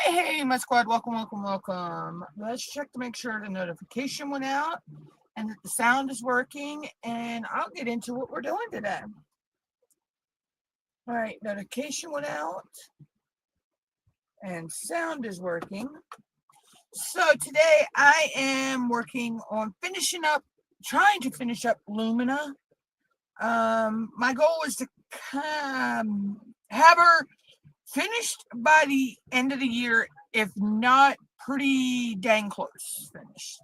Hey, my squad, welcome. Let's check to make sure the notification went out and that the sound is working, and I'll get into what we're doing today. All right, notification went out and sound is working. So today I am working on trying to finish up Lumina. My goal is to have her finished by the end of the year, if not pretty dang close finished.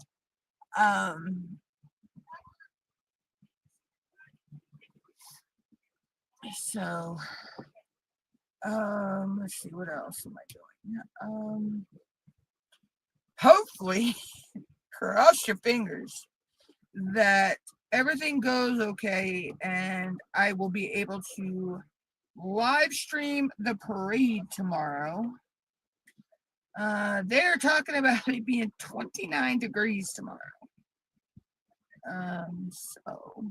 So let's see, what else am I doing? Hopefully, cross your fingers that everything goes okay and I will be able to live stream the parade tomorrow. They're talking about it being 29 degrees tomorrow. So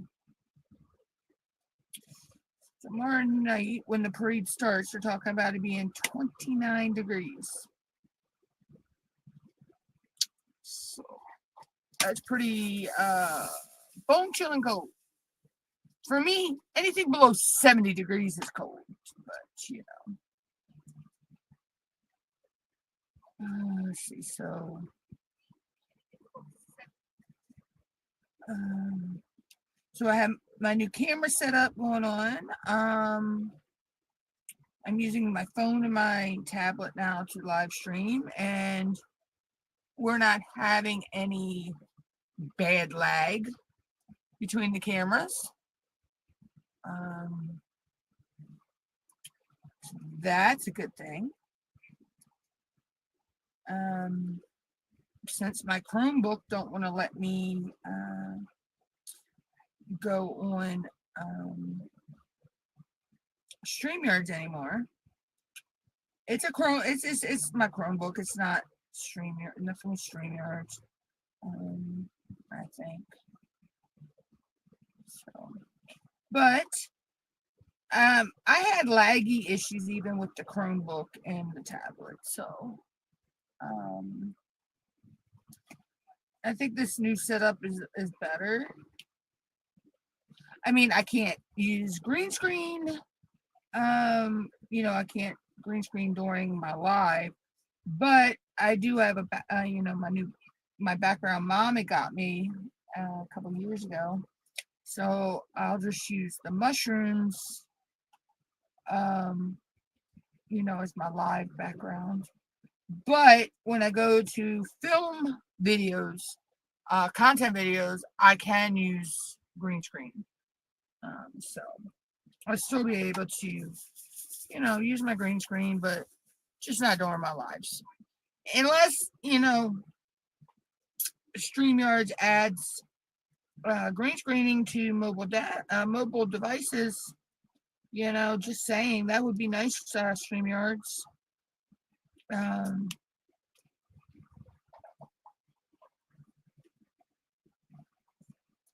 tomorrow night when the parade starts, they're talking about it being 29 degrees. So that's pretty bone chilling cold. For me, anything below 70 degrees is cold, but you know. Let's see, so I have my new camera set up going on. I'm using my phone and my tablet now to live stream, and we're not having any bad lag between the cameras. That's a good thing. Since my Chromebook don't want to let me go on StreamYards anymore. It's my Chromebook. It's not StreamYard, nothing StreamYards. I think so. But I had laggy issues even with the Chromebook and the tablet, so I think this new setup is better. I mean, I can't use green screen. I can't green screen during my live, but I do have my background mommy got me a couple years ago, so I'll just use the mushrooms, as my live background. But when I go to film videos, content videos, I can use green screen. So I'll still be able to, use my green screen, but just not during my lives. Unless, StreamYards adds green screening to mobile devices, just saying that would be nice, StreamYards.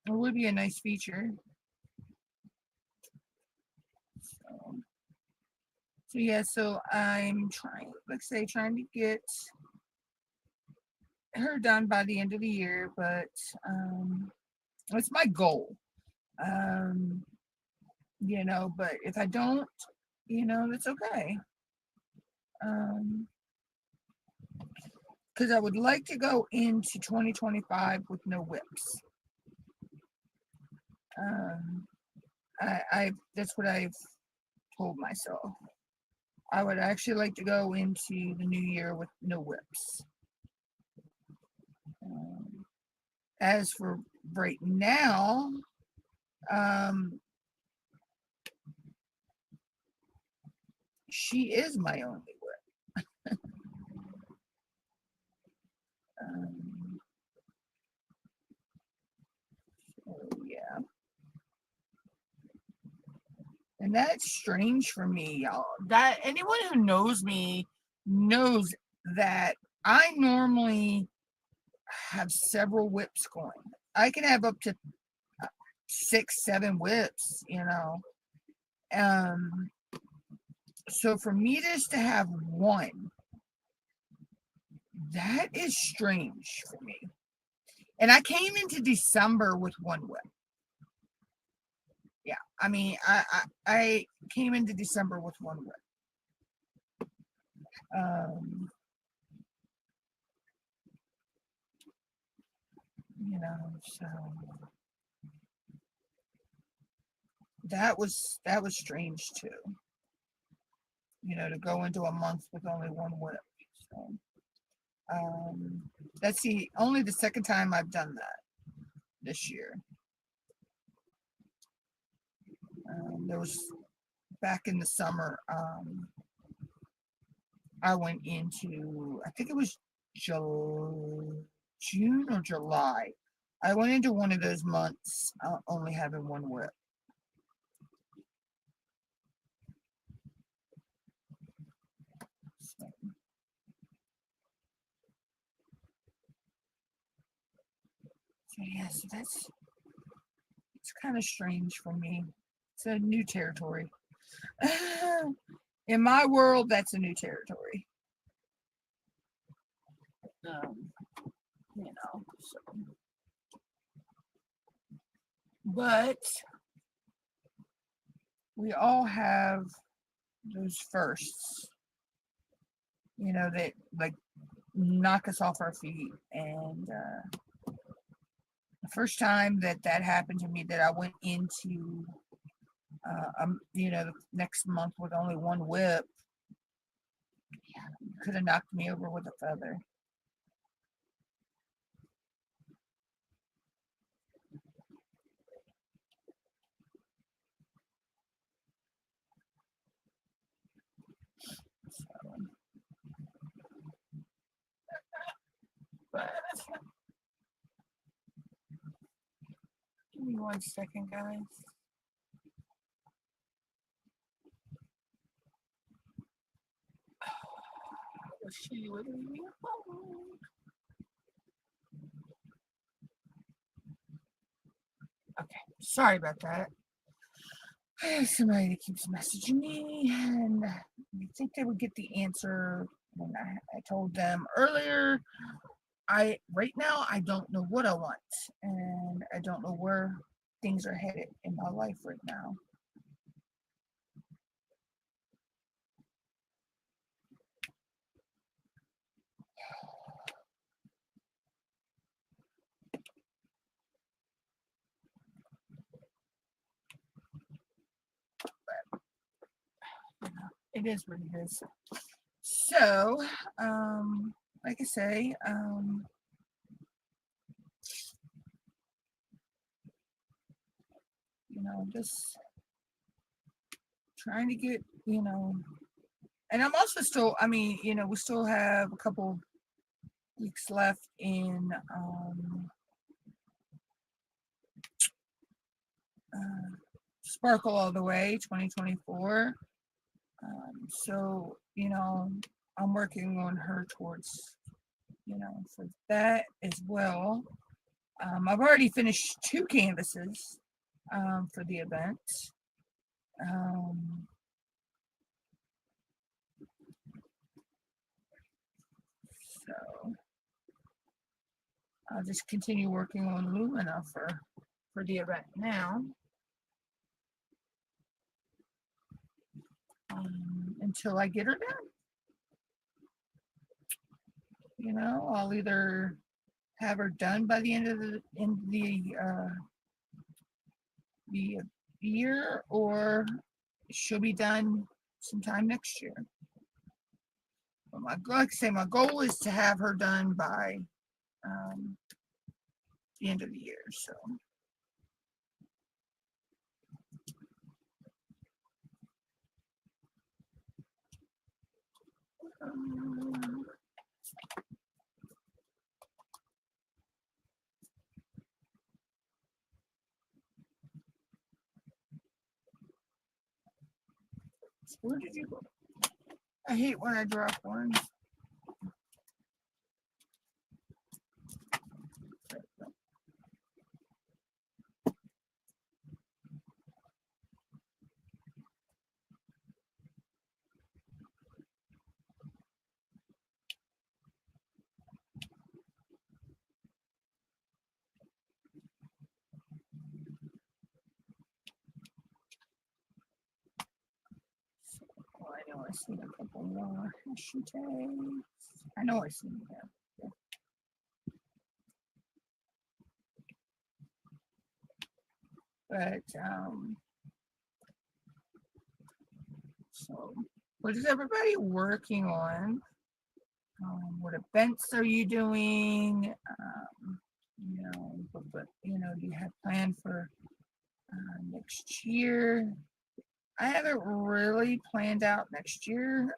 It would be a nice feature. So yeah, so I'm trying to get her done by the end of the year, but it's my goal. But if I don't, that's okay. Because I would like to go into 2025 with no WIPs. That's what I've told myself. I would actually like to go into the new year with no WIPs. As for right now, she is my only WIP. So yeah. And that's strange for me, y'all. That anyone who knows me knows that I normally have several WIPs going. I can have up to 6, 7 WIPs, So for me just to have one That is strange for me. And I came into December with one WIP. Yeah, I mean, I came into December with one WIP. You know, so that was strange too. You know, to go into a month with only one WIP. So that's only the second time I've done that this year. There was back in the summer. I went into, I think it was June or July. I went into one of those months only having one WIP. So yeah, so it's kind of strange for me. It's a new territory. In my world, that's a new territory. You know, so. But we all have those firsts, you know, that like knock us off our feet. And the first time that happened to me, that I went into you know, the next month with only one WIP, could have knocked me over with a feather. So, but give me 1 second, guys. She would leave me alone. Okay, sorry about that. I have somebody that keeps messaging me, and I think they would get the answer when I told them earlier. Right now I don't know what I want, and I don't know where things are headed in my life right now. It is what it is. So, like I say, you know, just trying to get, you know, and I'm also still, I mean, you know, we still have a couple weeks left in Sparkle All the Way 2024. So, you know, I'm working on her towards, you know, for that as well. I've already finished 2 canvases for the event. So I'll just continue working on Lumina for the event now. Until I get her done. You know, I'll either have her done by the end of the year, or she'll be done sometime next year. But like I say, my goal is to have her done by the end of the year. So. Where did you go? I hate when I drop one. I seen a couple more hashtags. I know I seen them. But so what is everybody working on? What events are you doing? Do you have planned for next year? I haven't really planned out next year,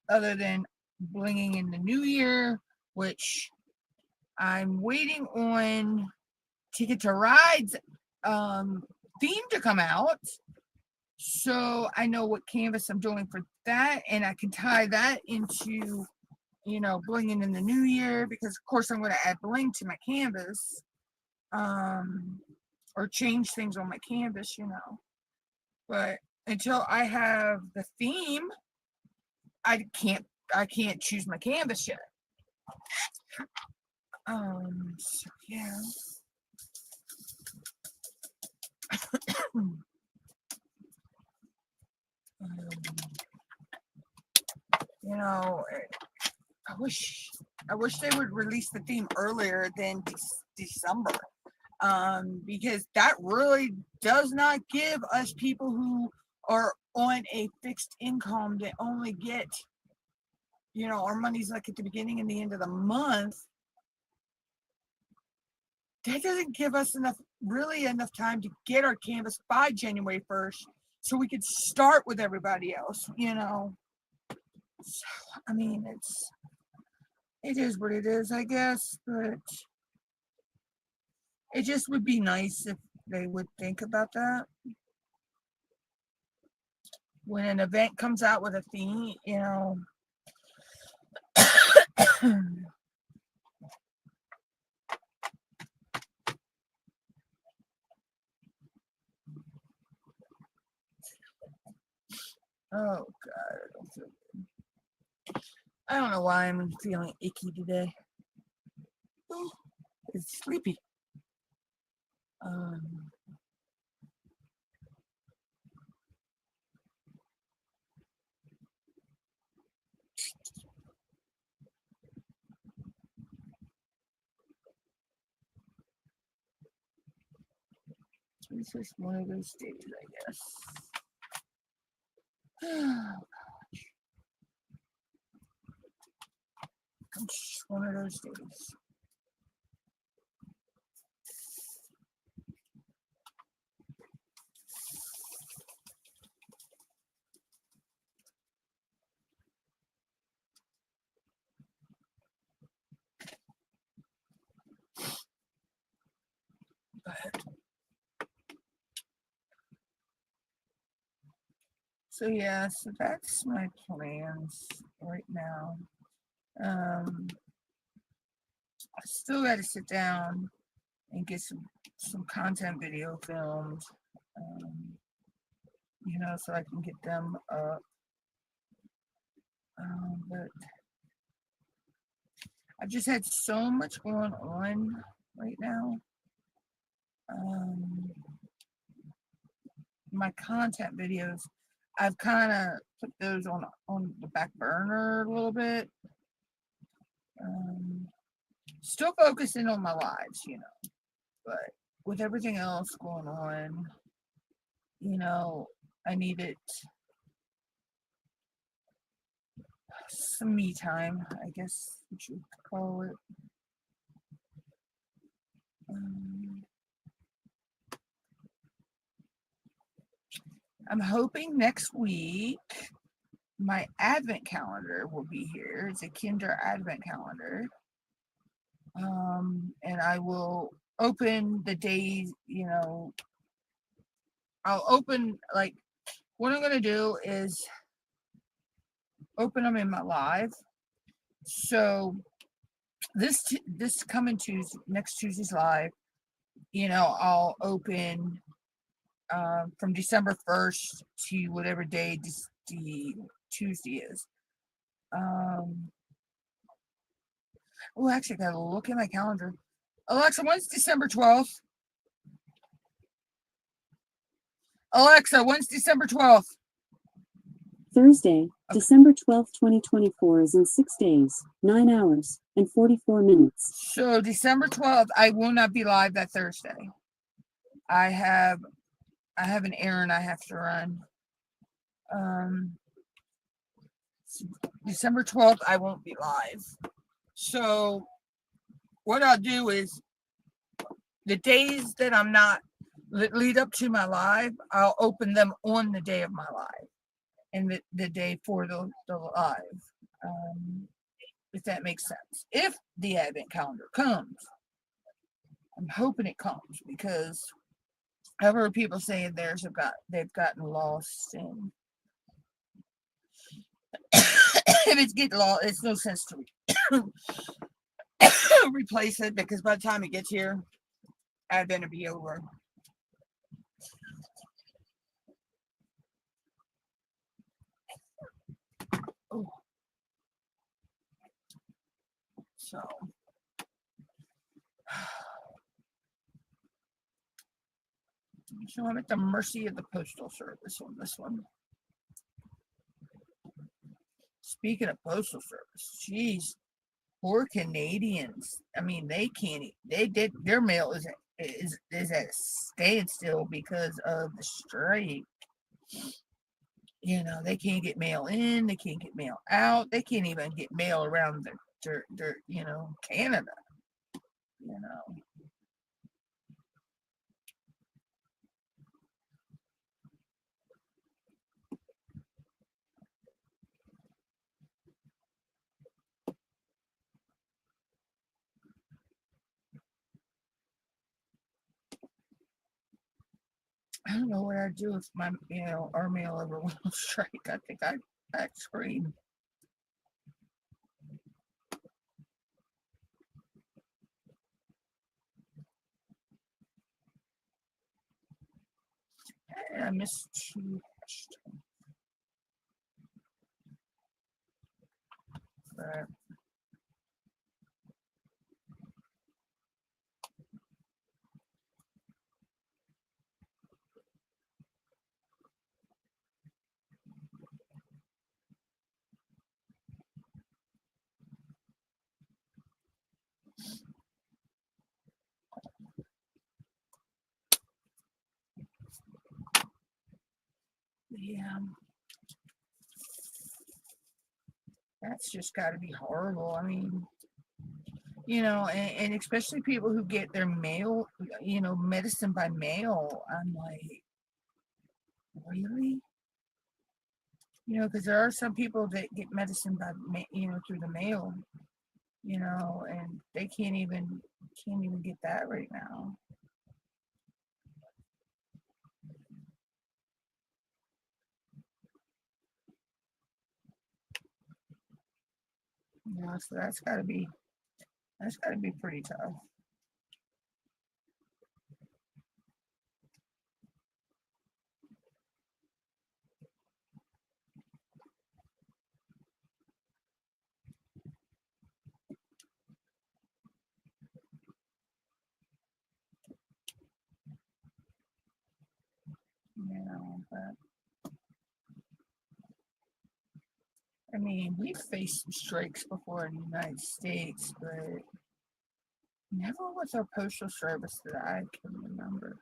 other than blinging in the new year, which I'm waiting on Ticket to Ride's theme to come out. So I know what canvas I'm doing for that, and I can tie that into, blinging in the new year, because of course I'm going to add bling to my canvas, or change things on my canvas, But until I have the theme, I can't choose my canvas yet. So yeah. I wish they would release the theme earlier than December, because that really does not give us people who are on a fixed income that only get, our money's like at the beginning and the end of the month. That doesn't give us enough time to get our canvas by January 1st, so we could start with everybody else, So, I mean, it is what it is, I guess, but it just would be nice if they would think about that. When an event comes out with a theme, oh God, I don't feel good. I don't know why I'm feeling icky today. It's sleepy. It's just one of those days, I guess. It's just one of those days. So yeah, so that's my plans right now. I still got to sit down and get some content video filmed, so I can get them up. But I've just had so much going on right now. My content videos, I've kind of put those on the back burner a little bit. Still focusing on my lives, but with everything else going on, I needed some me time, I guess you could call it. I'm hoping next week my advent calendar will be here. It's a Kinder advent calendar. And I will open the days, I'll open, like, what I'm going to do is open them in my live. So this coming Tuesday, next Tuesday's live, I'll open from December 1st to whatever day the Tuesday is. Oh, actually, I gotta look at my calendar. Alexa, when's December 12th? Alexa, when's December 12th? Thursday, December 12th, 2024 is in 6 days, 9 hours, and 44 minutes. So December 12th, I will not be live that Thursday. I have an errand I have to run. December 12th, I won't be live. So what I'll do is the days that I'm not lead up to my live, I'll open them on the day of my live and the day for the live. If that makes sense. If the advent calendar comes, I'm hoping it comes because I've heard people saying they've gotten lost, and if it's getting lost, it's no sense to replace it because by the time it gets here, Advent will be over. Oh. So I'm at the mercy of the Postal Service on this one. Speaking of Postal Service, geez, poor Canadians. I mean, they can't. Their mail is at a standstill because of the strike. You know, they can't get mail in. They can't get mail out. They can't even get mail around their Canada. You know. I don't know what I'd do if our mail ever went on strike. I think I'd scream. I missed two hashtags. But yeah, that's just got to be horrible. I mean, and especially people who get their mail, medicine by mail. I'm like, really? Because there are some people that get medicine by, through the mail, and they can't even get that right now. So that's got to be pretty tough. But I mean, we've faced some strikes before in the United States, but never with our postal service that I can remember.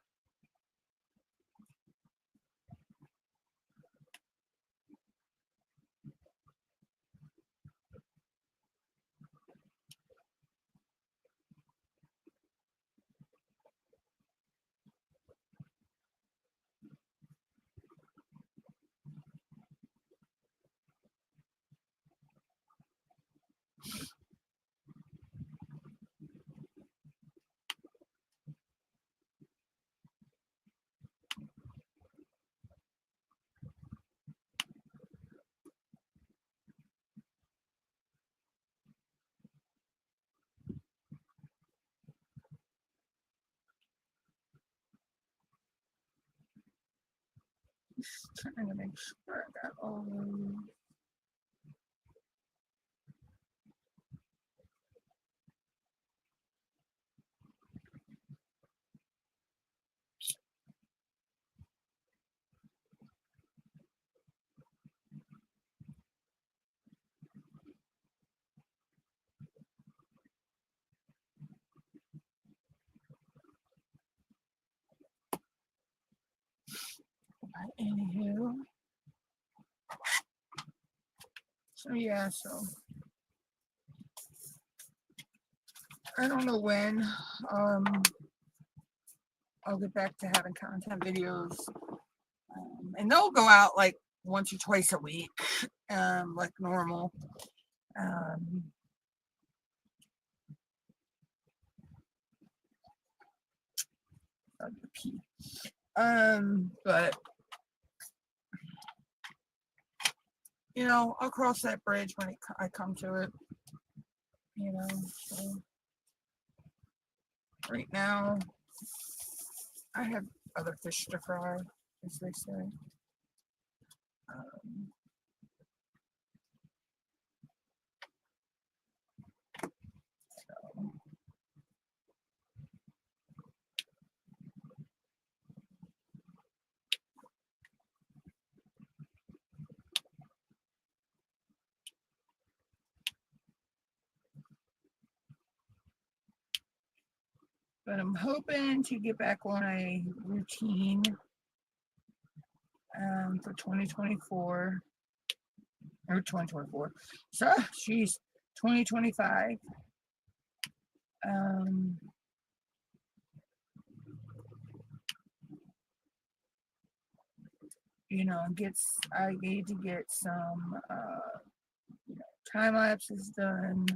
Just trying to make sure I got all those. So yeah, so I don't know when I'll get back to having content videos, and they'll go out like once or twice a week, like normal. But you know, I'll cross that bridge when I come to it. You know, so right now I have other fish to fry, as they say. So, but I'm hoping to get back on a routine for 2024 or 2024. So, geez, 2025. You know, I need to get some time lapses done.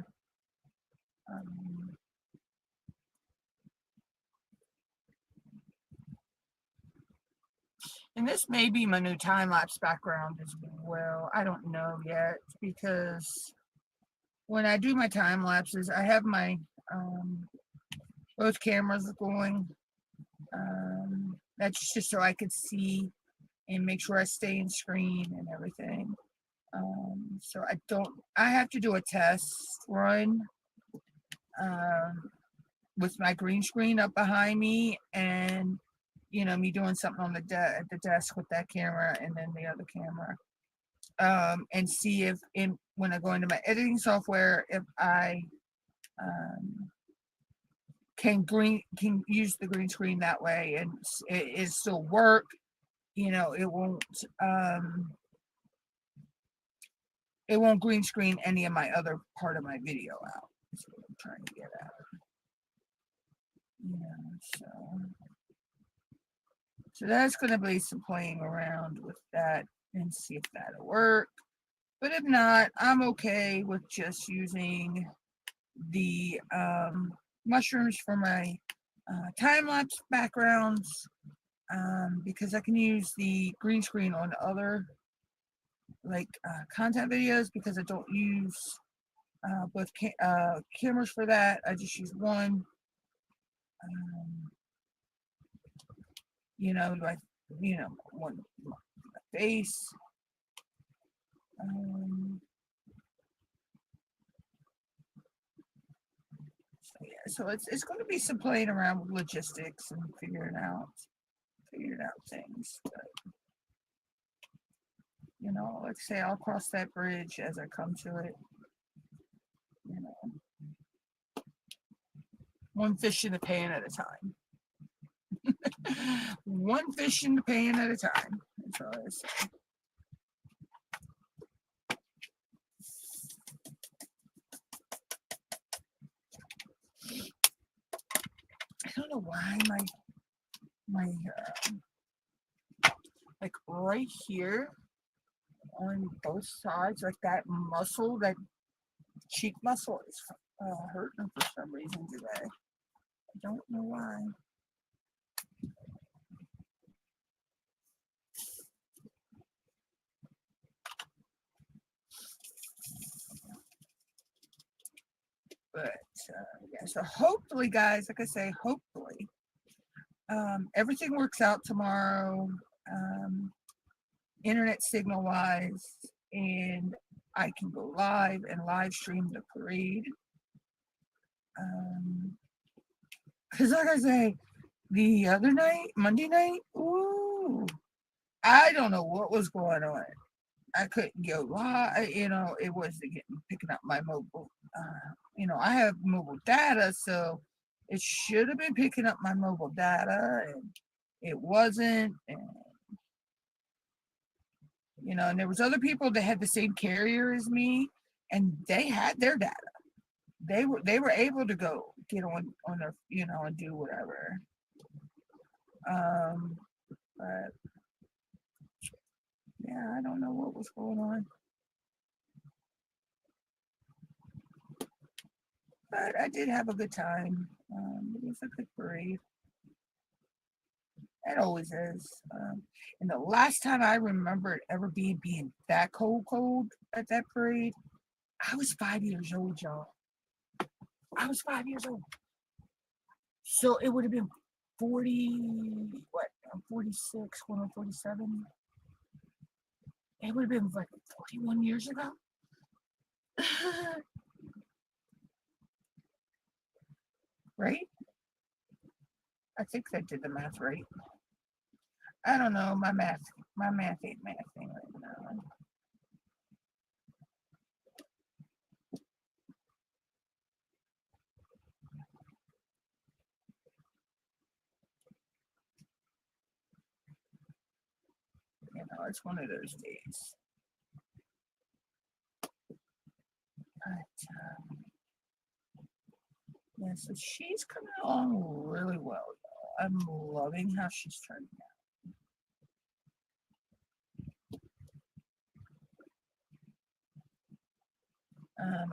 And this may be my new time lapse background as well. I don't know yet, because when I do my time lapses, I have my both cameras going. That's just so I could see and make sure I stay in screen and everything. So I have to do a test run with my green screen up behind me, and you know, me doing something on at the desk with that camera and then the other camera, and see if when I go into my editing software, if I can use the green screen that way, and it still work. You know, it won't green screen any of my other part of my video out. That's what I'm trying to get at. Yeah, so that's going to be some playing around with that and see if that'll work. But if not, I'm okay with just using the mushrooms for my time-lapse backgrounds, because I can use the green screen on other content videos, because I don't use both cameras for that. I just use one. You know, one my face. So yeah, so it's going to be some playing around with logistics and figuring out things. But you know, like I say, I'll cross that bridge as I come to it. You know, one fish in the pan at a time. One fish in the pan at a time. That's all I say. I don't know why my like right here on both sides, like that muscle, that cheek muscle, is hurting for some reason today. I don't know why. But yeah, so hopefully, guys, like I say, hopefully everything works out tomorrow, internet signal wise, and I can go live and live stream the parade. Because like I say, the other night, Monday night, ooh, I don't know what was going on. I couldn't go live, you know, it wasn't picking up my mobile. You know, I have mobile data, so it should have been picking up my mobile data, and it wasn't. And you know, and there was other people that had the same carrier as me, and they had their data. They were able to go get on their, you know, and do whatever. But yeah, I don't know what was going on. But I did have a good time. It was a good parade. It always is. And the last time I remember it ever being that cold at that parade, I was 5 years old, y'all. I was 5 years old. So it would have been 40, what, I'm 46, going on 47. It would have been like 41 years ago. Right? I think I did the math right. I don't know. My math ain't mathing right now. You know, it's one of those days. But yeah, so she's coming along really well, y'all. I'm loving how she's turning out.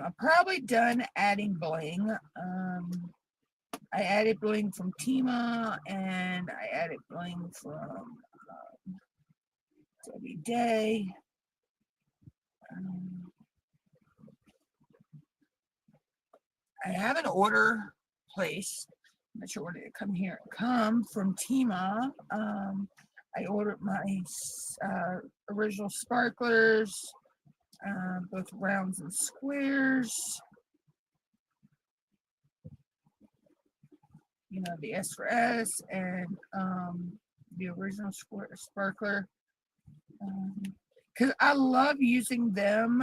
I'm probably done adding bling. I added bling from Tima, and I added bling from Debbie Day. I have an order placed. I'm not sure where did it come from Tima. I ordered my original sparklers, both rounds and squares. You know, the S for S and the original sparkler. Because I love using them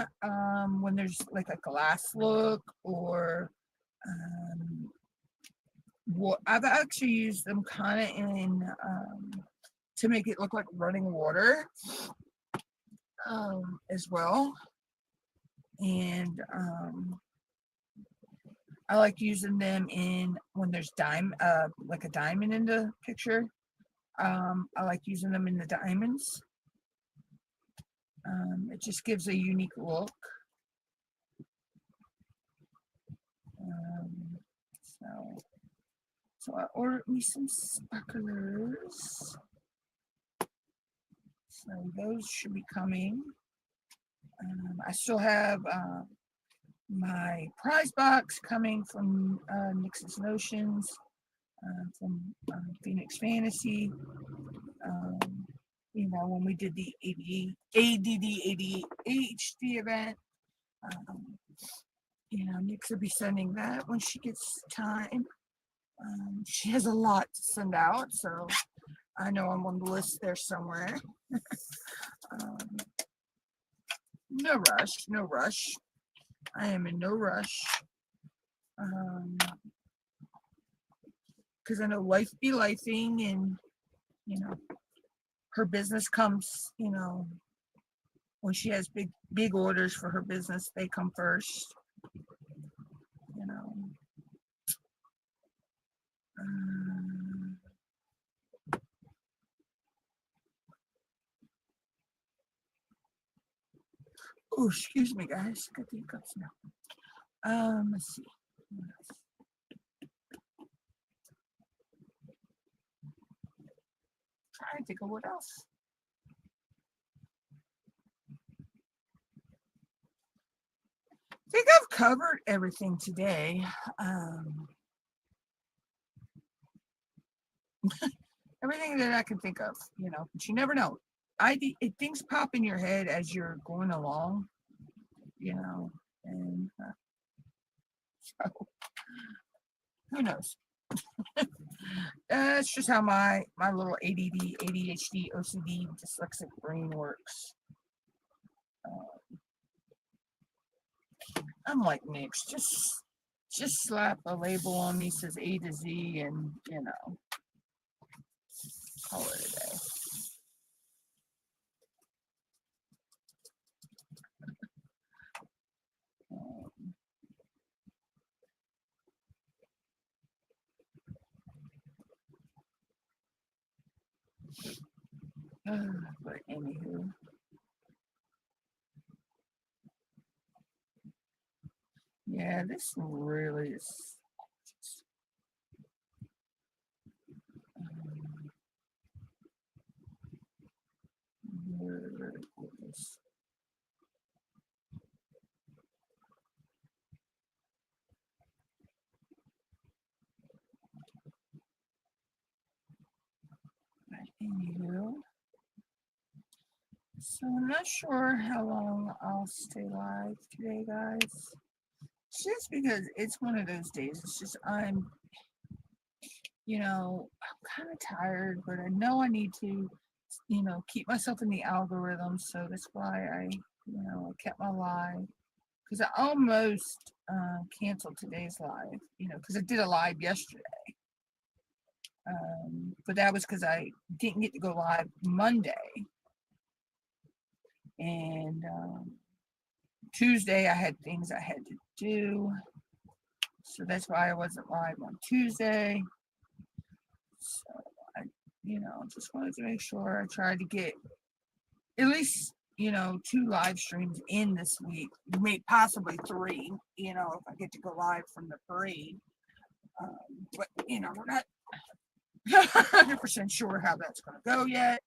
when there's like a glass look, or I've actually used them kind of in to make it look like running water as well. And I like using them in when there's like a diamond in the picture. I like using them in the diamonds. It just gives a unique look. So I ordered me some sparklers. So those should be coming. I still have my prize box coming from Nix's Notions, from Phoenix Fantasy. You know, when we did the ADD ADHD event, you know, Nix will be sending that when she gets time. She has a lot to send out, so I know I'm on the list there somewhere. No rush. I am in no rush. Because I know life be lifing, and, you know, her business comes, you know, when she has big orders for her business, they come first. You know. Oh, excuse me, guys. Got the hiccups now. Let's see. Trying to think of what else. I think I've covered everything today. Everything that I can think of, you know, but you never know. Things pop in your head as you're going along, you know, and so who knows? That's just how my little ADD, ADHD, OCD, dyslexic brain works. I'm like Nix, just slap a label on me, says A to Z, and, you know, call it a day. But anywho. Yeah, this really is um, really gorgeous. But anywho, so I'm not sure how long I'll stay live today, guys. Just because it's one of those days. It's just I'm kind of tired, but I know I need to, keep myself in the algorithm. So that's why I kept my live because I almost canceled today's live, because I did a live yesterday. But that was because I didn't get to go live Monday. And Tuesday I had things I had to do. So that's why I wasn't live on Tuesday. So I, just wanted to make sure I tried to get at least, 2 live streams in this week, maybe possibly 3, if I get to go live from the parade. But, we're not 100% sure how that's going to go yet,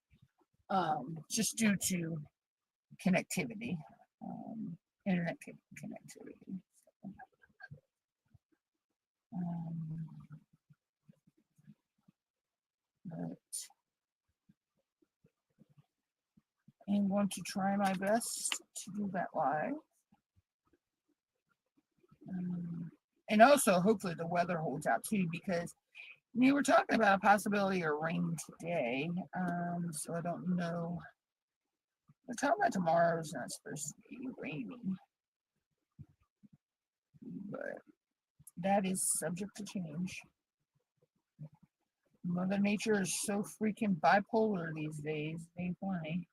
just due to connectivity, internet connectivity. But I'm going to try my best to do that live. And also, hopefully, the weather holds out too, because we were talking about a possibility of rain today. So I don't know. We're talking about tomorrow's not supposed to be rainy, but that is subject to change. Mother Nature is so freaking bipolar these days. Ain't funny.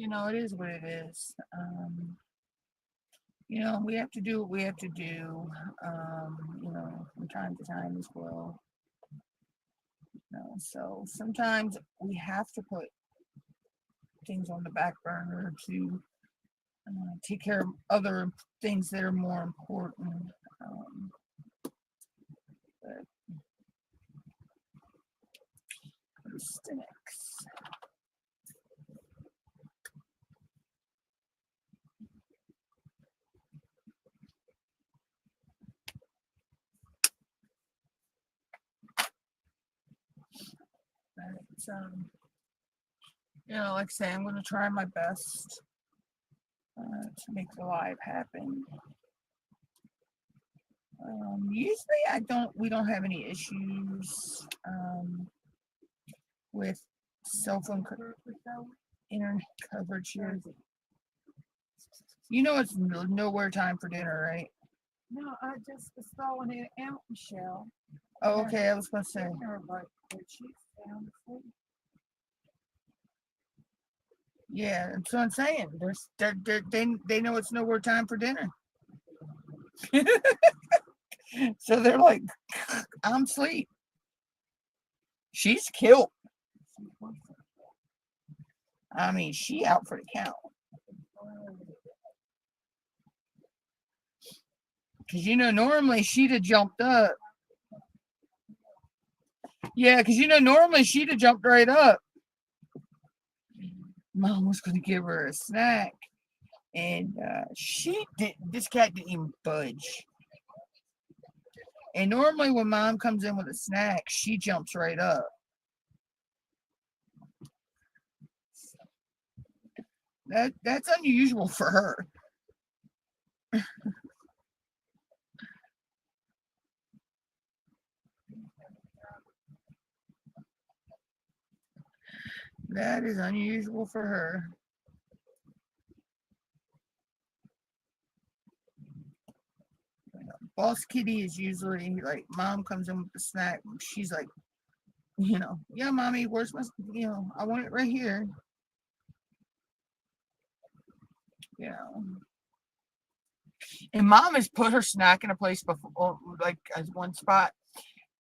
It is what it is. We have to do what we have to do, from time to time as well. So sometimes we have to put things on the back burner to take care of other things that are more important. But stinks. But like I say, I'm going to try my best to make the live happen. Usually we don't have any issues with cell phone internet coverage here. It's nowhere time for dinner, right? No, I just was throwing it out, Michelle. Oh, okay, I was going to say. Yeah, that's what I'm saying. They know it's nowhere time for dinner. So they're like, I'm asleep. She's killed. I mean, she out for the count. Because, normally she'd have jumped up. Yeah, because, normally she'd have jumped right up. Mom was going to give her a snack. And this cat didn't even budge. And normally when Mom comes in with a snack, she jumps right up. That's unusual for her. That is unusual for her. Boss Kitty is usually like, mom comes in with the snack. She's like, yeah, mommy, where's my, I want it right here. And mom has put her snack in a place before, like as one spot,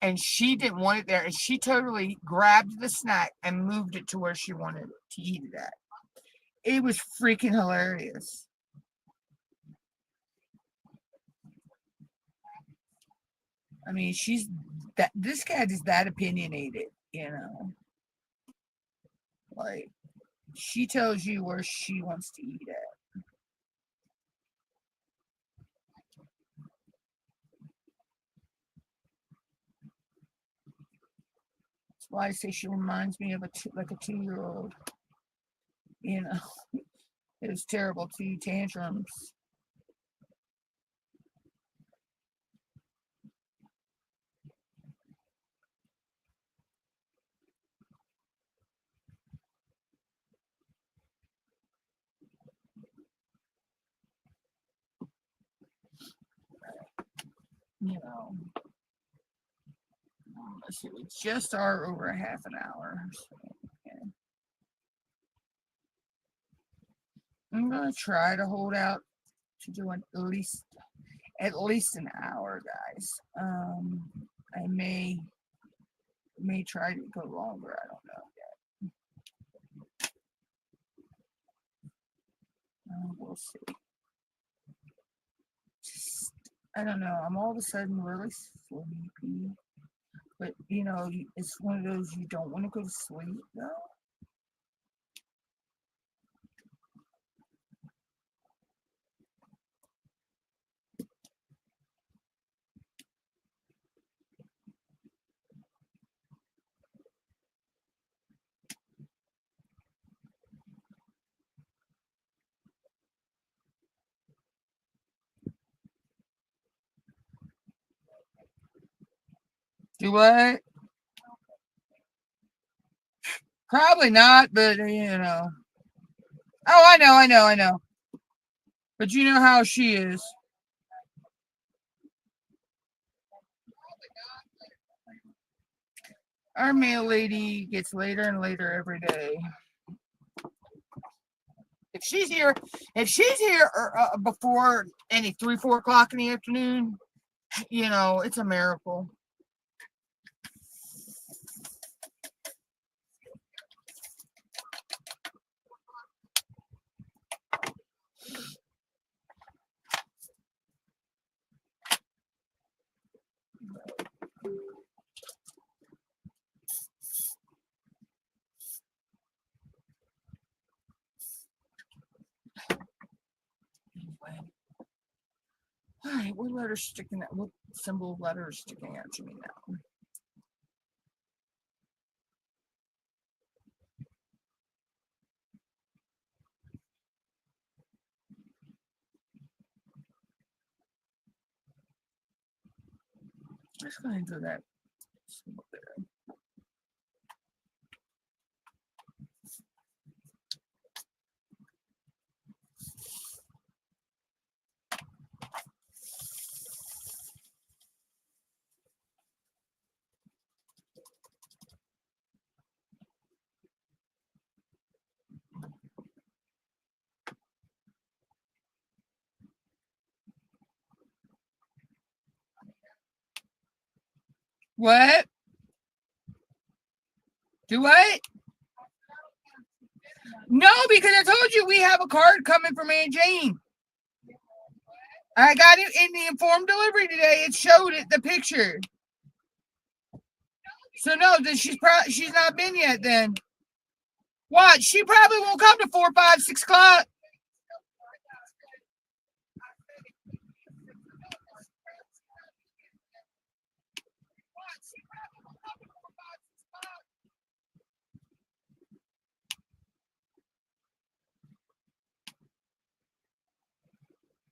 and she didn't want it there, and she totally grabbed the snack and moved it to where she wanted to eat it at. It was freaking hilarious. I mean, this cat is that opinionated, like she tells you where she wants to eat at. That's why I say she reminds me of a 2-year-old. It was terrible. 2 tantrums. Let's see, we just are over a half an hour. So, okay. I'm gonna try to hold out to do at least an hour, guys. I may try to go longer. I don't know yet. We'll see. I don't know. I'm all of a sudden really sleepy. But, it's one of those you don't want to go to sleep, though. Do what? Probably not, but Oh, I know. But you know how she is. Our mail lady gets later and later every day. If she's here before any 3-4 o'clock in the afternoon, it's a miracle. All right, what letter's sticking out? What symbol letter is sticking out to me now? Let's go ahead and do that symbol there. What? Do what? No, because I told you we have a card coming from Aunt Jane. I got it in the informed delivery today. It showed it, the picture. So no, then she's not been yet then. What? She probably won't come to 4, 5, 6 o'clock.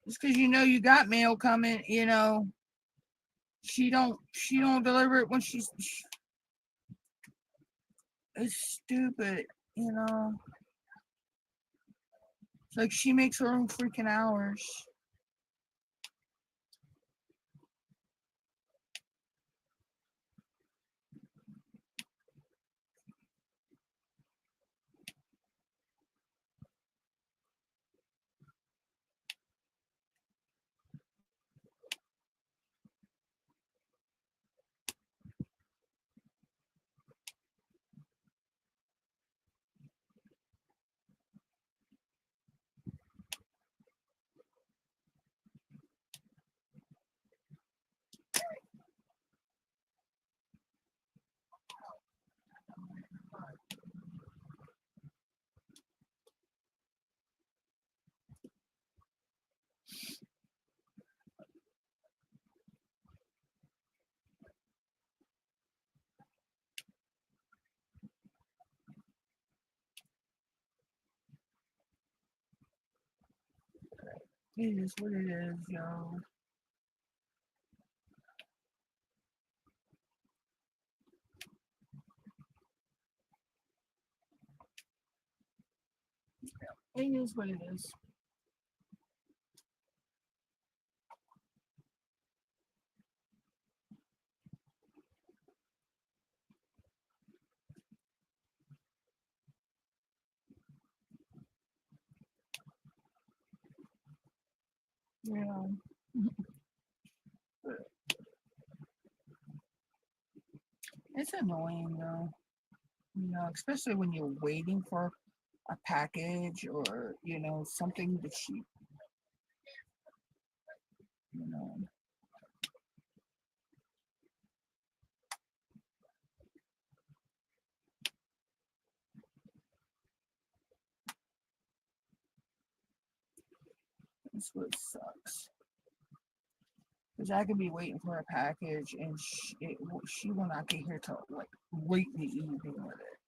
Just because you got mail coming, she don't deliver it when it's stupid, you know. It's like she makes her own freaking hours. It is what it is, yo. It is what it is. Yeah. It's annoying though. You know, especially when you're waiting for a package or, you know, something that you know. That's what sucks. Because I could be waiting for a package and she will not get here till like late in the evening with it.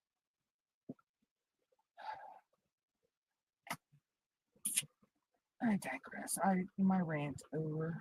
I digress. My rant's over.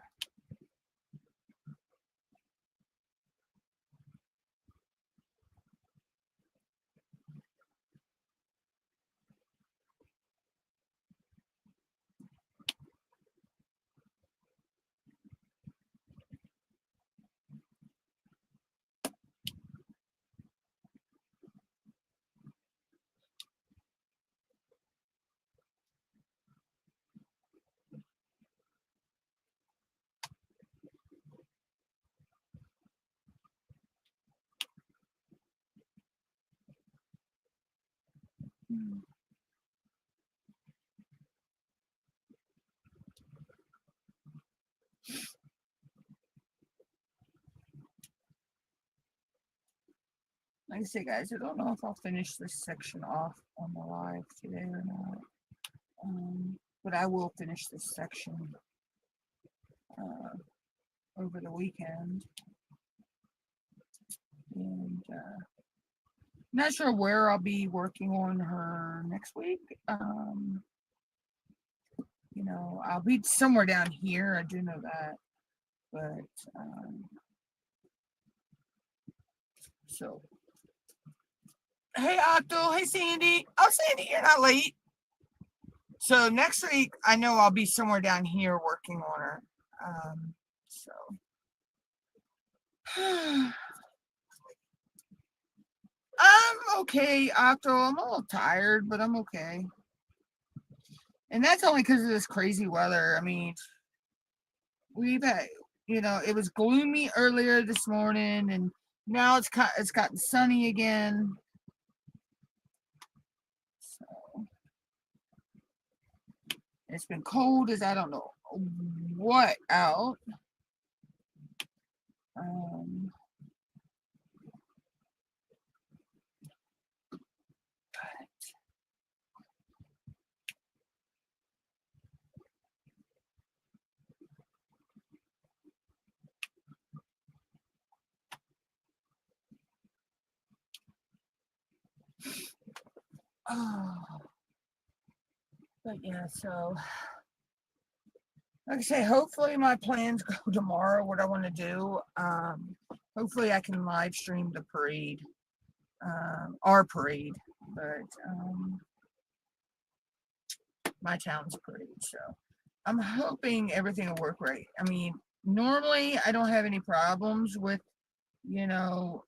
Like I say, guys, I don't know if I'll finish this section off on the live today or not. But I will finish this section over the weekend. And not sure where I'll be working on her next week. You know, I'll be somewhere down here. I do know that. But so hey Octo, hey Sandy. Oh Sandy, you're not late. So next week I know I'll be somewhere down here working on her. So I'm okay, Octo. I'm a little tired, but I'm okay. And that's only because of this crazy weather. I mean, we've had, you know, it was gloomy earlier this morning, and now it's gotten sunny again. So it's been cold as I don't know what out. But yeah, so like I say, hopefully my plans go tomorrow. What I want to do, hopefully I can live stream the parade, our parade. but my town's pretty, so I'm hoping everything will work right. I mean, normally I don't have any problems with, you know,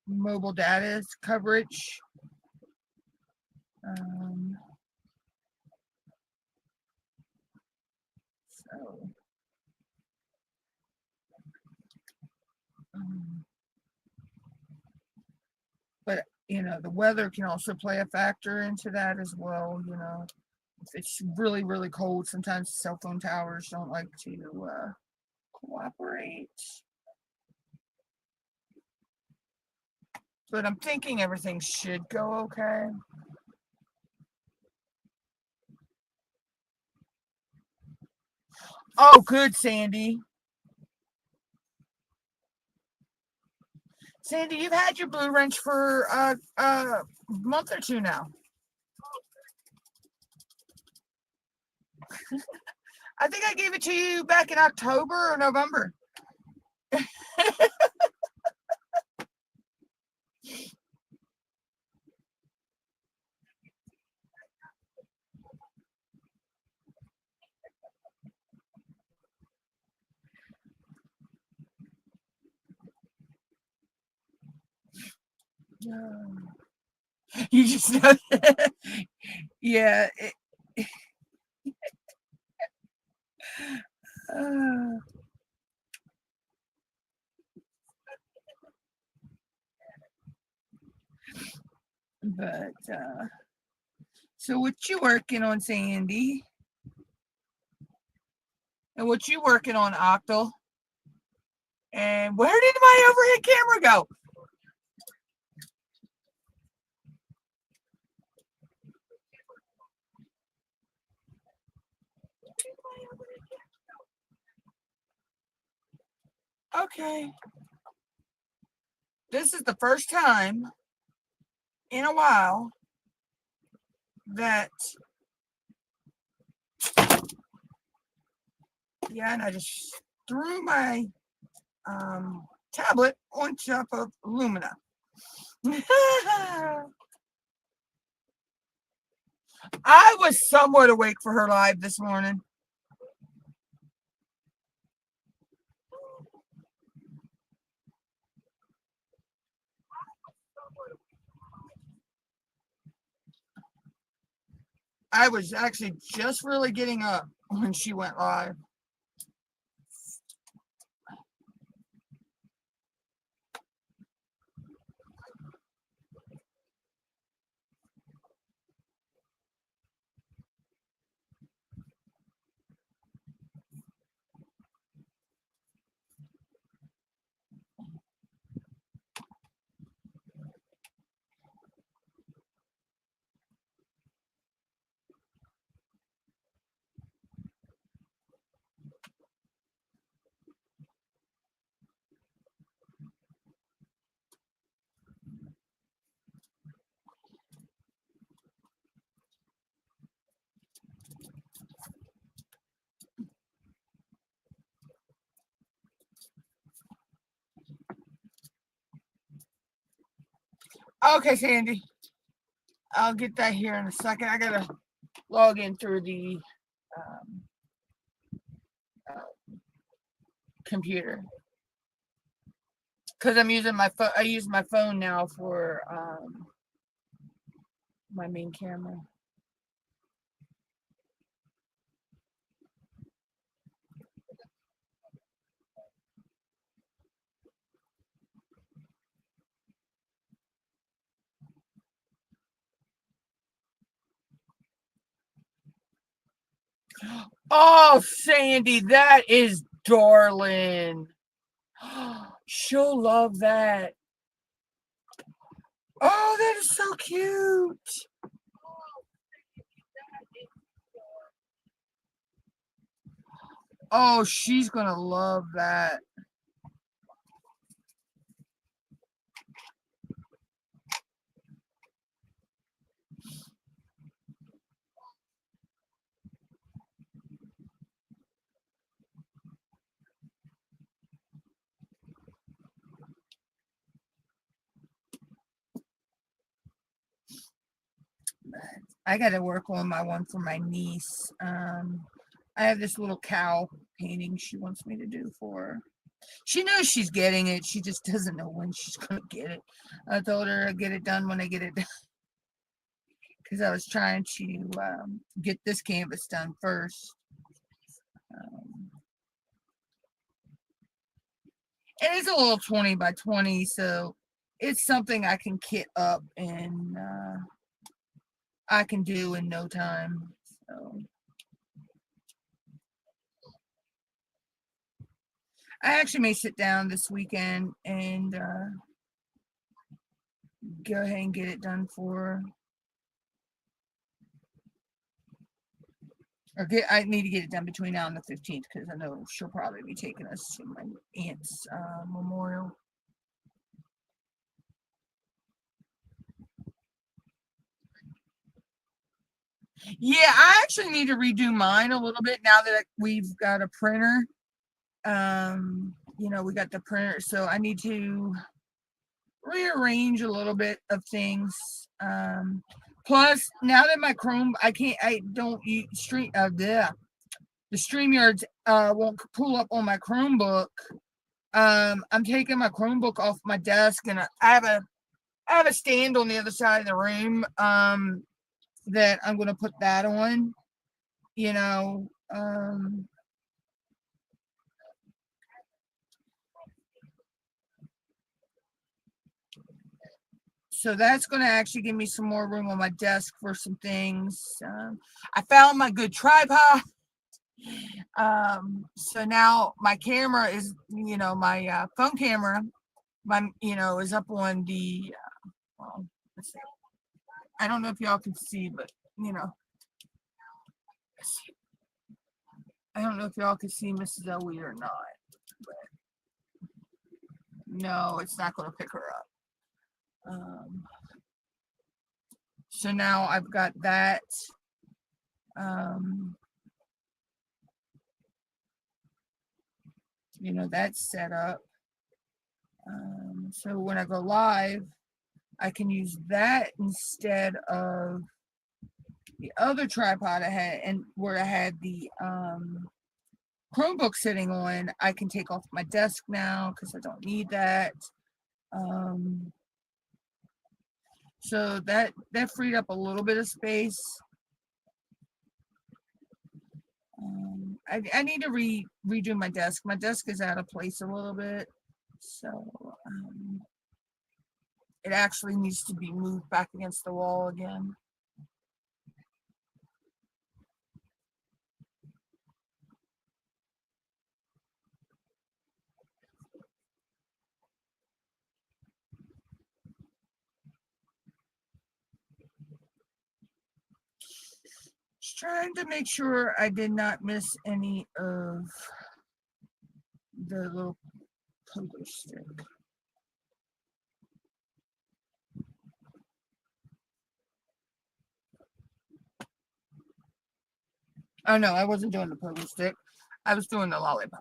mobile data coverage. So, but you know, the weather can also play a factor into that as well. You know, if it's really, really cold, sometimes cell phone towers don't like to cooperate. But I'm thinking everything should go okay. Oh, good, Sandy. Sandy, you've had your blue wrench for a month or two now. I think I gave it to you back in October or November. You just know. Yeah. Uh, but so what you working on, Sandy? And what you working on, Octal? And where did my overhead camera go? Okay. This is the first time in a while that, yeah, and I just threw my tablet on top of Lumina. I was somewhat awake for her live this morning. I was actually just really getting up when she went live. Okay, Sandy. I'll get that here in a second. I gotta log in through the computer because I'm using my phone. I use my phone now for my main camera. Oh, Sandy, that is darling. She'll love that. Oh, that is so cute. Oh, she's gonna love that. I got to work on my one for my niece. I have this little cow painting she wants me to do for her. She knows she's getting it. She just doesn't know when she's going to get it. I told her I'll get it done when I get it done. Because I was trying to get this canvas done first. And it's a little 20 by 20, so it's something I can kit up and I can do in no time. So I actually may sit down this weekend and go ahead and get it done for her. I need to get it done between now and the 15th because I know she'll probably be taking us to my aunt's memorial. Yeah, I actually need to redo mine a little bit now that we've got a printer. You know, we got the printer, so I need to rearrange a little bit of things. Plus, now that my Chrome, I don't use the StreamYards won't pull up on my Chromebook. I'm taking my Chromebook off my desk, and I have a stand on the other side of the room that I'm going to put that on. You know, so that's going to actually give me some more room on my desk for some things. I found my good tripod. So now my camera is, you know, my phone camera, is up on the, well, let's see. I don't know if y'all can see, but, you know, I don't know if y'all can see Mrs. Elway or not, but no, it's not going to pick her up. So now I've got that. You know, that's set up. So when I go live, I can use that instead of the other tripod I had, and where I had the Chromebook sitting on. I can take off my desk now because I don't need that. So that freed up a little bit of space. I need to redo my desk. My desk is out of place a little bit, so it actually needs to be moved back against the wall again. Just trying to make sure I did not miss any of the little pogo stick. Oh no, I wasn't doing the pogo stick. I was doing the lollipop.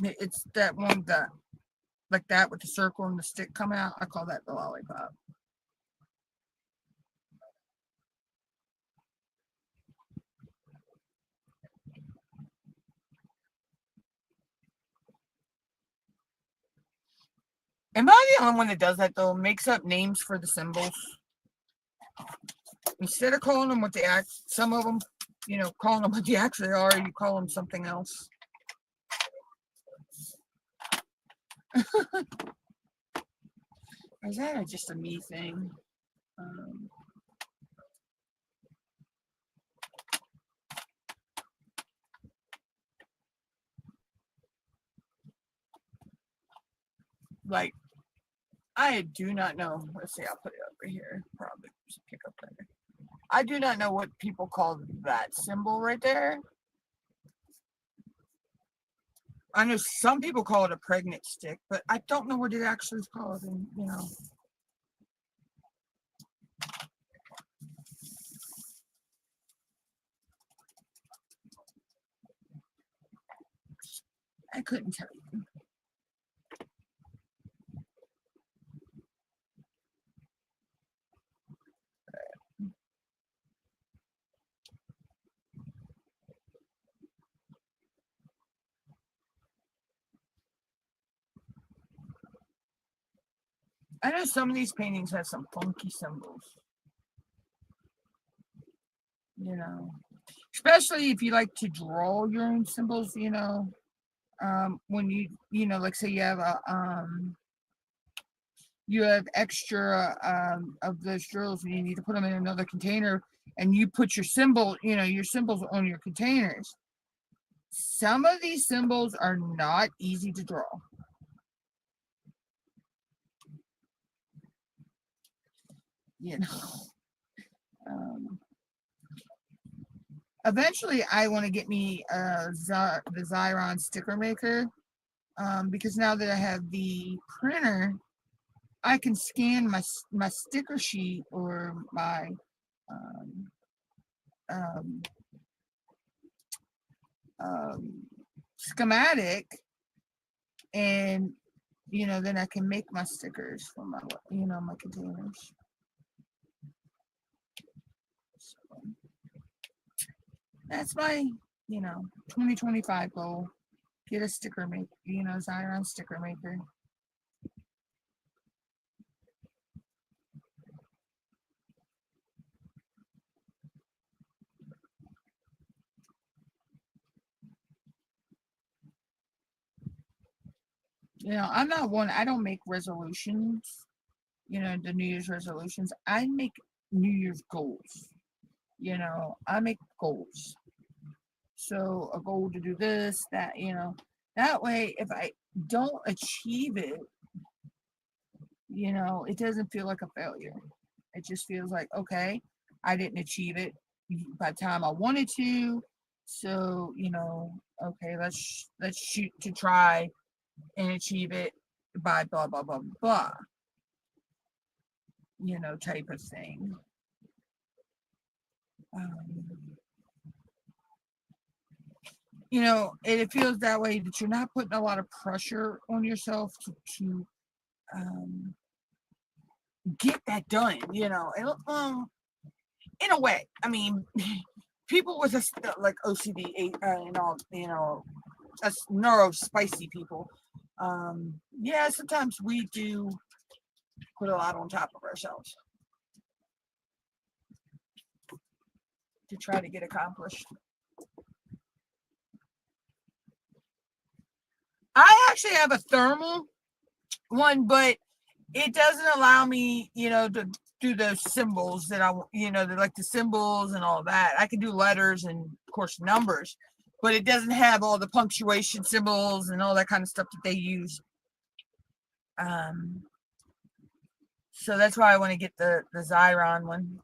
It's that one that, like that with the circle and the stick come out. I call that the lollipop. Am I the only one that does that though? Makes up names for the symbols instead of calling them what they act. Some of them, you know, calling them what they actually are. You call them something else. Is that just a me thing? Like, I do not know. Let's see, I'll put it over here. Probably pick up better. I do not know what people call that symbol right there. I know some people call it a pregnant stick, but I don't know what it actually is called. And, you know. I couldn't tell you. I know some of these paintings have some funky symbols. You know, especially if you like to draw your own symbols, you know, when you know, like say you have extra of those drills and you need to put them in another container and you put your symbol, you know, your symbols on your containers. Some of these symbols are not easy to draw. You know, eventually I want to get me the Xyron sticker maker, because now that I have the printer, I can scan my sticker sheet or my um, um, schematic, and you know, then I can make my stickers for my, you know, my containers. So that's my, you know, 2025 goal. Get a sticker maker, you know, Xyron sticker maker. You know, I'm not one, I don't make resolutions, you know, the New Year's resolutions. I make New Year's goals. You know, I make goals. So a goal to do this, that, you know, that way if I don't achieve it, you know, it doesn't feel like a failure. It just feels like, okay, I didn't achieve it by the time I wanted to. So, you know, okay, let's shoot to try and achieve it by blah blah blah blah, you know, type of thing. You know, it feels that way that you're not putting a lot of pressure on yourself to um, get that done. You know, in a way, I mean, people with like OCD and all, you know, us neuro spicy people. Yeah, sometimes we do put a lot on top of ourselves to try to get accomplished. I actually have a thermal one, but it doesn't allow me, you know, to do those symbols that I, you know, like the symbols and all that. I can do letters and of course numbers, but it doesn't have all the punctuation symbols and all that kind of stuff that they use. So that's why I want to get the Xyron one.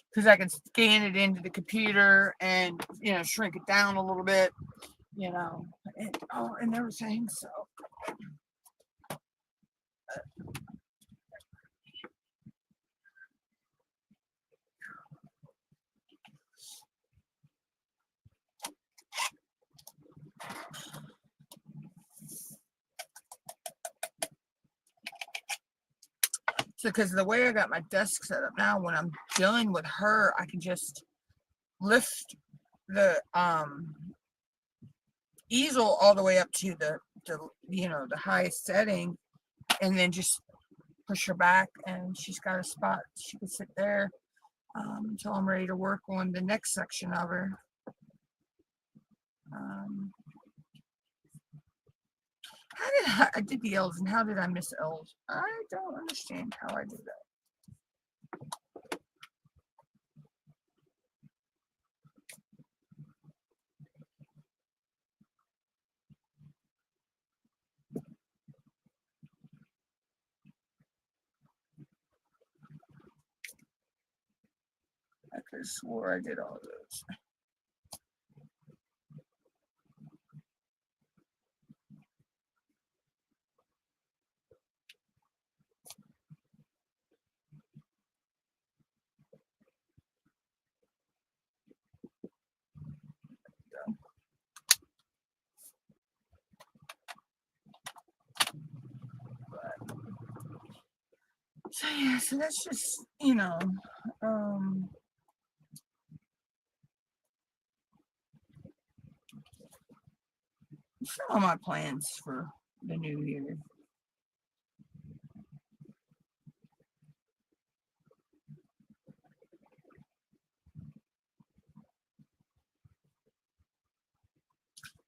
Because I can scan it into the computer and, you know, shrink it down a little bit, you know, and everything. So because the way I got my desk set up now, when I'm dealing with her, I can just lift the easel all the way up to the you know, the highest setting, and then just push her back, and she's got a spot she can sit there until I'm ready to work on the next section of her. How did I did the L's, and how did I miss L's? I don't understand how I did that. I could have swore I did all those. Yeah, so that's just, some of my plans for the new year.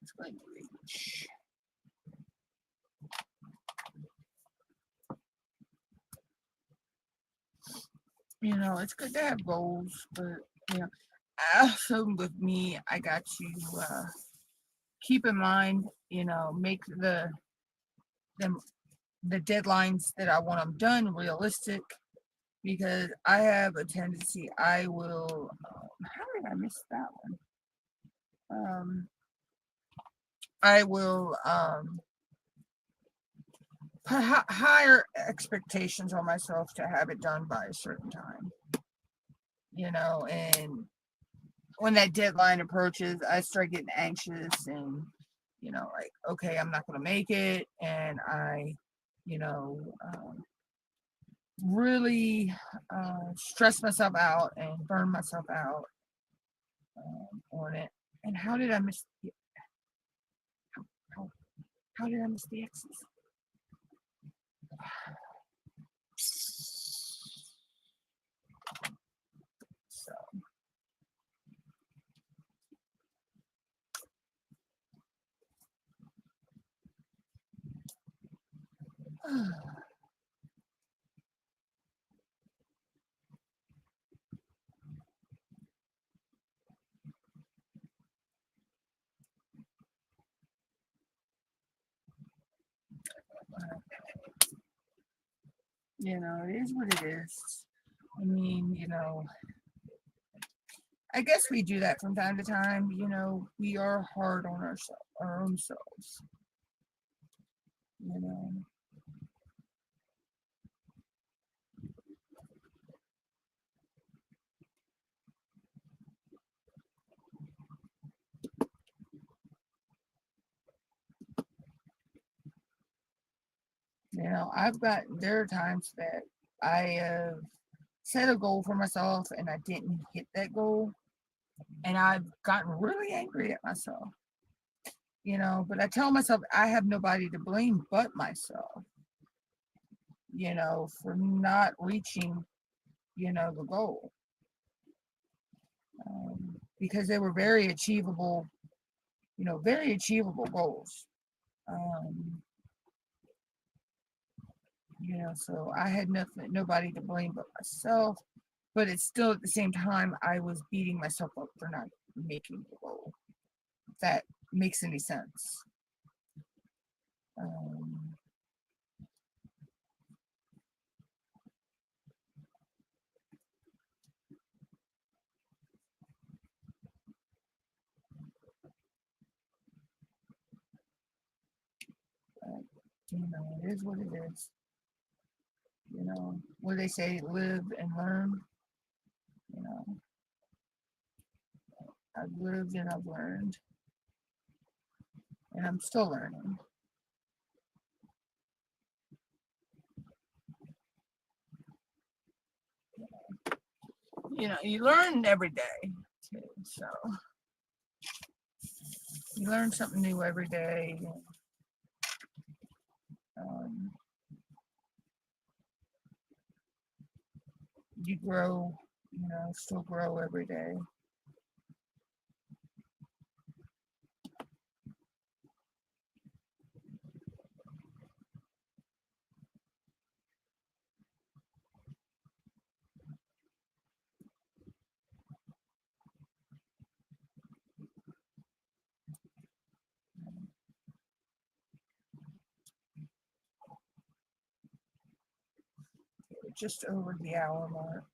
It's going to reach. It's good to have goals, but also with me, I got to keep in mind, make them the deadlines that I want them done realistic, because I have a tendency, I will, how did I miss that one? I will put higher expectations on myself to have it done by a certain time, and when that deadline approaches, I start getting anxious and, like, okay, I'm not going to make it. And I, really stress myself out and burn myself out on it. And how did I miss how, how did I miss the X's? So it is what it is. I mean, I guess we do that from time to time. We are hard on our own selves. You know. There are times that I have set a goal for myself and I didn't hit that goal, and I've gotten really angry at myself. But I tell myself I have nobody to blame but myself, for not reaching, the goal. Because they were very achievable, very achievable goals. Um, so I had nobody to blame but myself. But it's still, at the same time, I was beating myself up for not making the goal. If that makes any sense. Um, but, it is what it is. What they say, live and learn. You know, I've lived and I've learned, and I'm still learning. You learn every day too, so you learn something new every day. Um, you grow, still grow every day. Just over the hour mark.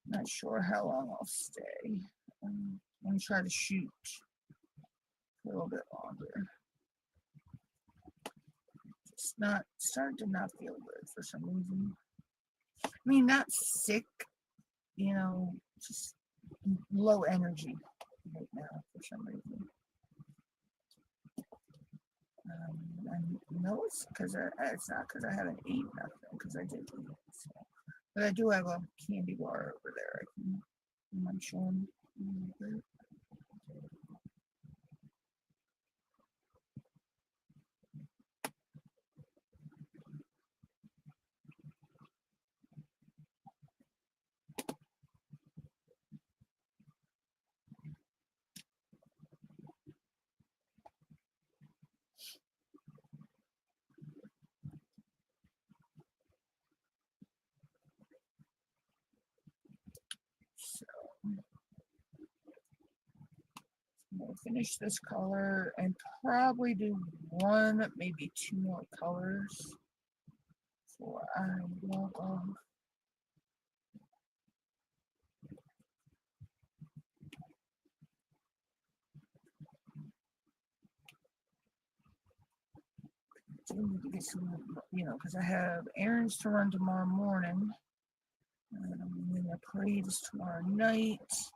Not sure how long I'll stay. I'm gonna try to shoot a little bit longer. Just not starting to not feel good for some reason. I mean, not sick, just low energy. right now for some reason. I know it's because it's not because I haven't eaten nothing, because I did eat. So. But I do have a candy bar over there. I can munch on. a little bit. So I'm gonna finish this color and probably do one, maybe two more colors before I log off. So I need to get some, because I have errands to run tomorrow morning. And then the parade is tomorrow night. It's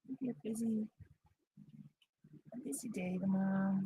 gonna be a busy day tomorrow.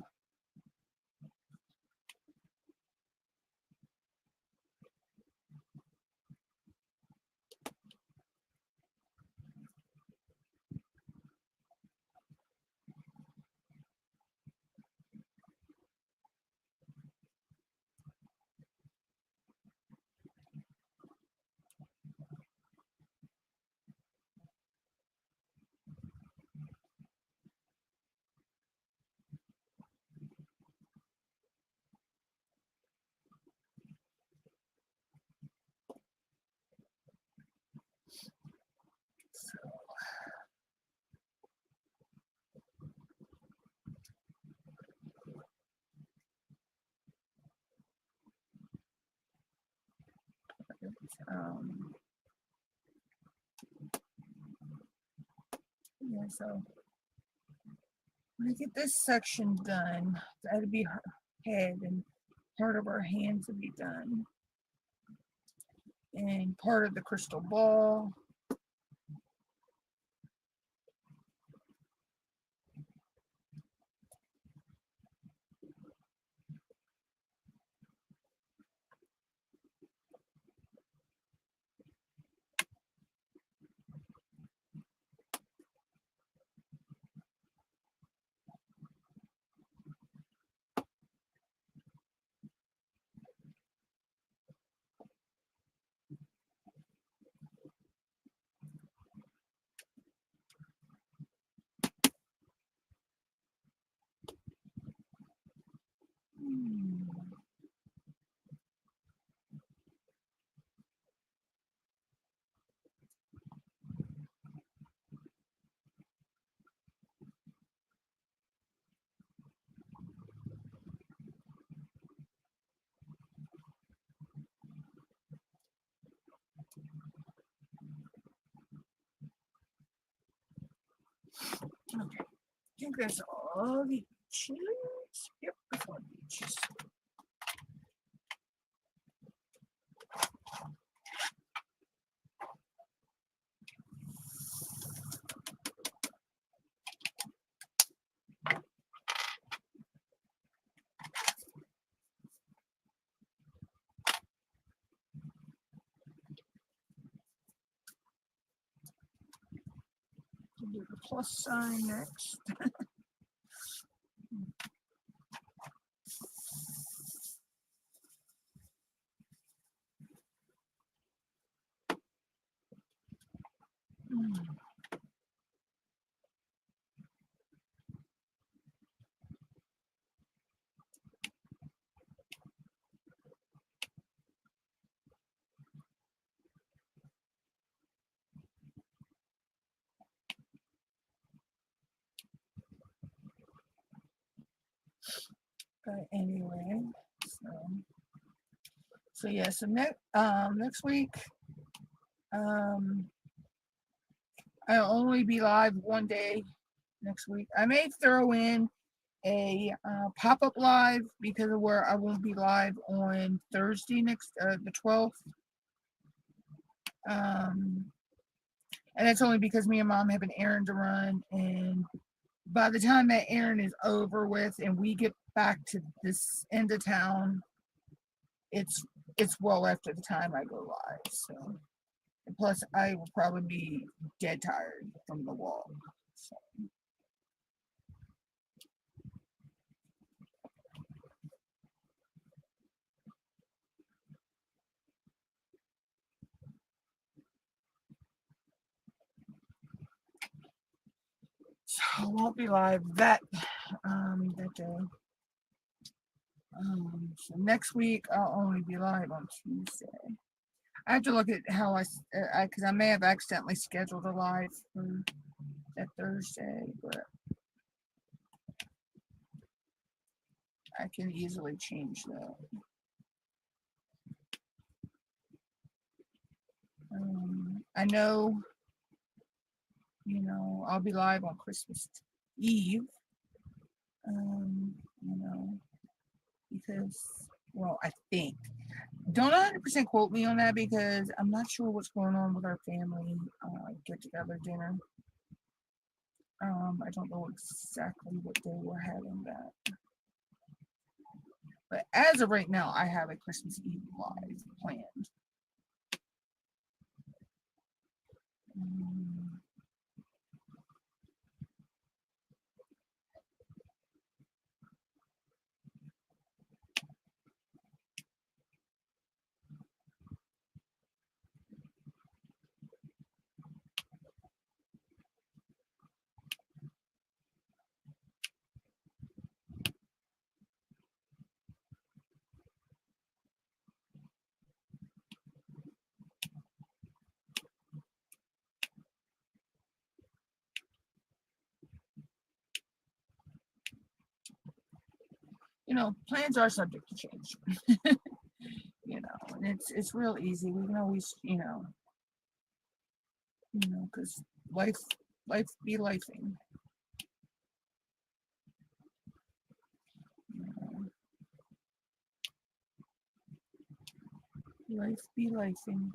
Yeah, so when I get this section done, that'll be her head, and part of her hands will be done, and part of the crystal ball. Okay, I think that's all the eaches. Yep, that's all the eaches. We'll do the plus sign next. But anyway, so yeah, so next week, I'll only be live one day next week. I may throw in a pop-up live because of where I won't be live on Thursday the 12th. And that's only because me and mom have an errand to run, and by the time that errand is over with and we get back to this end of town, it's well after the time I go live. So, and plus I will probably be dead tired from the walk. So. So I won't be live that day. So next week I'll only be live on Tuesday. I have to look at how because I may have accidentally scheduled a live for that Thursday, but I can easily change that. I know, I'll be live on Christmas Eve, because, well, I think. Don't 100% quote me on that because I'm not sure what's going on with our family get-together dinner. I don't know exactly what day we're having that. But as of right now, I have a Christmas Eve live planned. Plans are subject to change. And it's real easy. We can always, because life be lifing. Life be lifing.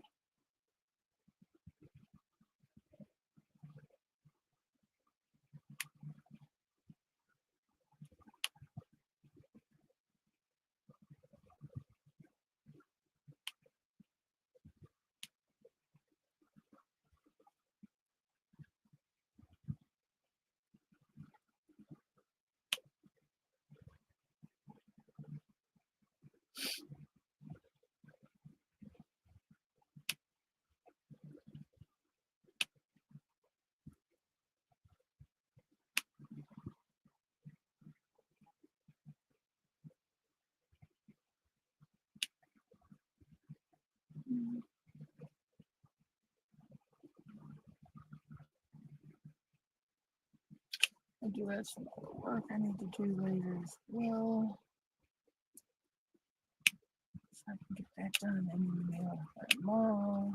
I do have some other work I need to do later as well. So I can get that done and email tomorrow.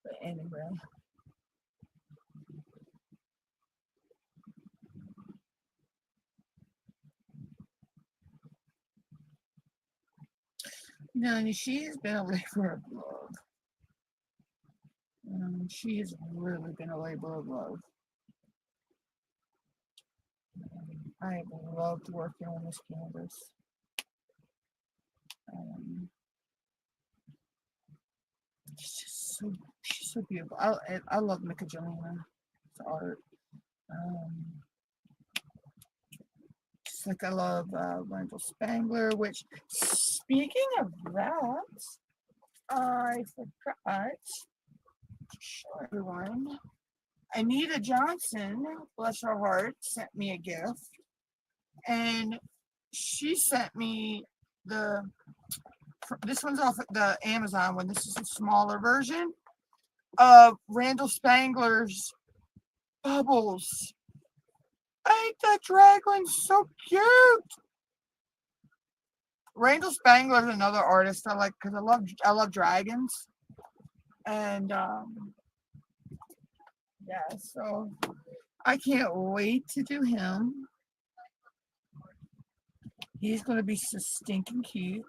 But anyway. No, she has been a labor of love. She has really been a labor of love. I have loved working on this canvas. She's so beautiful. I love Michelangelo art. Just like I love Randall Spangler, which, speaking of that, I forgot to show everyone. Anita Johnson, bless her heart, sent me a gift. And she sent me this one's off the Amazon one. This is a smaller version of Randall Spangler's bubbles. Ain't that dragline so cute? Randall Spangler is another artist I like because I love dragons. And yeah, so I can't wait to do him. He's gonna be so stinking cute.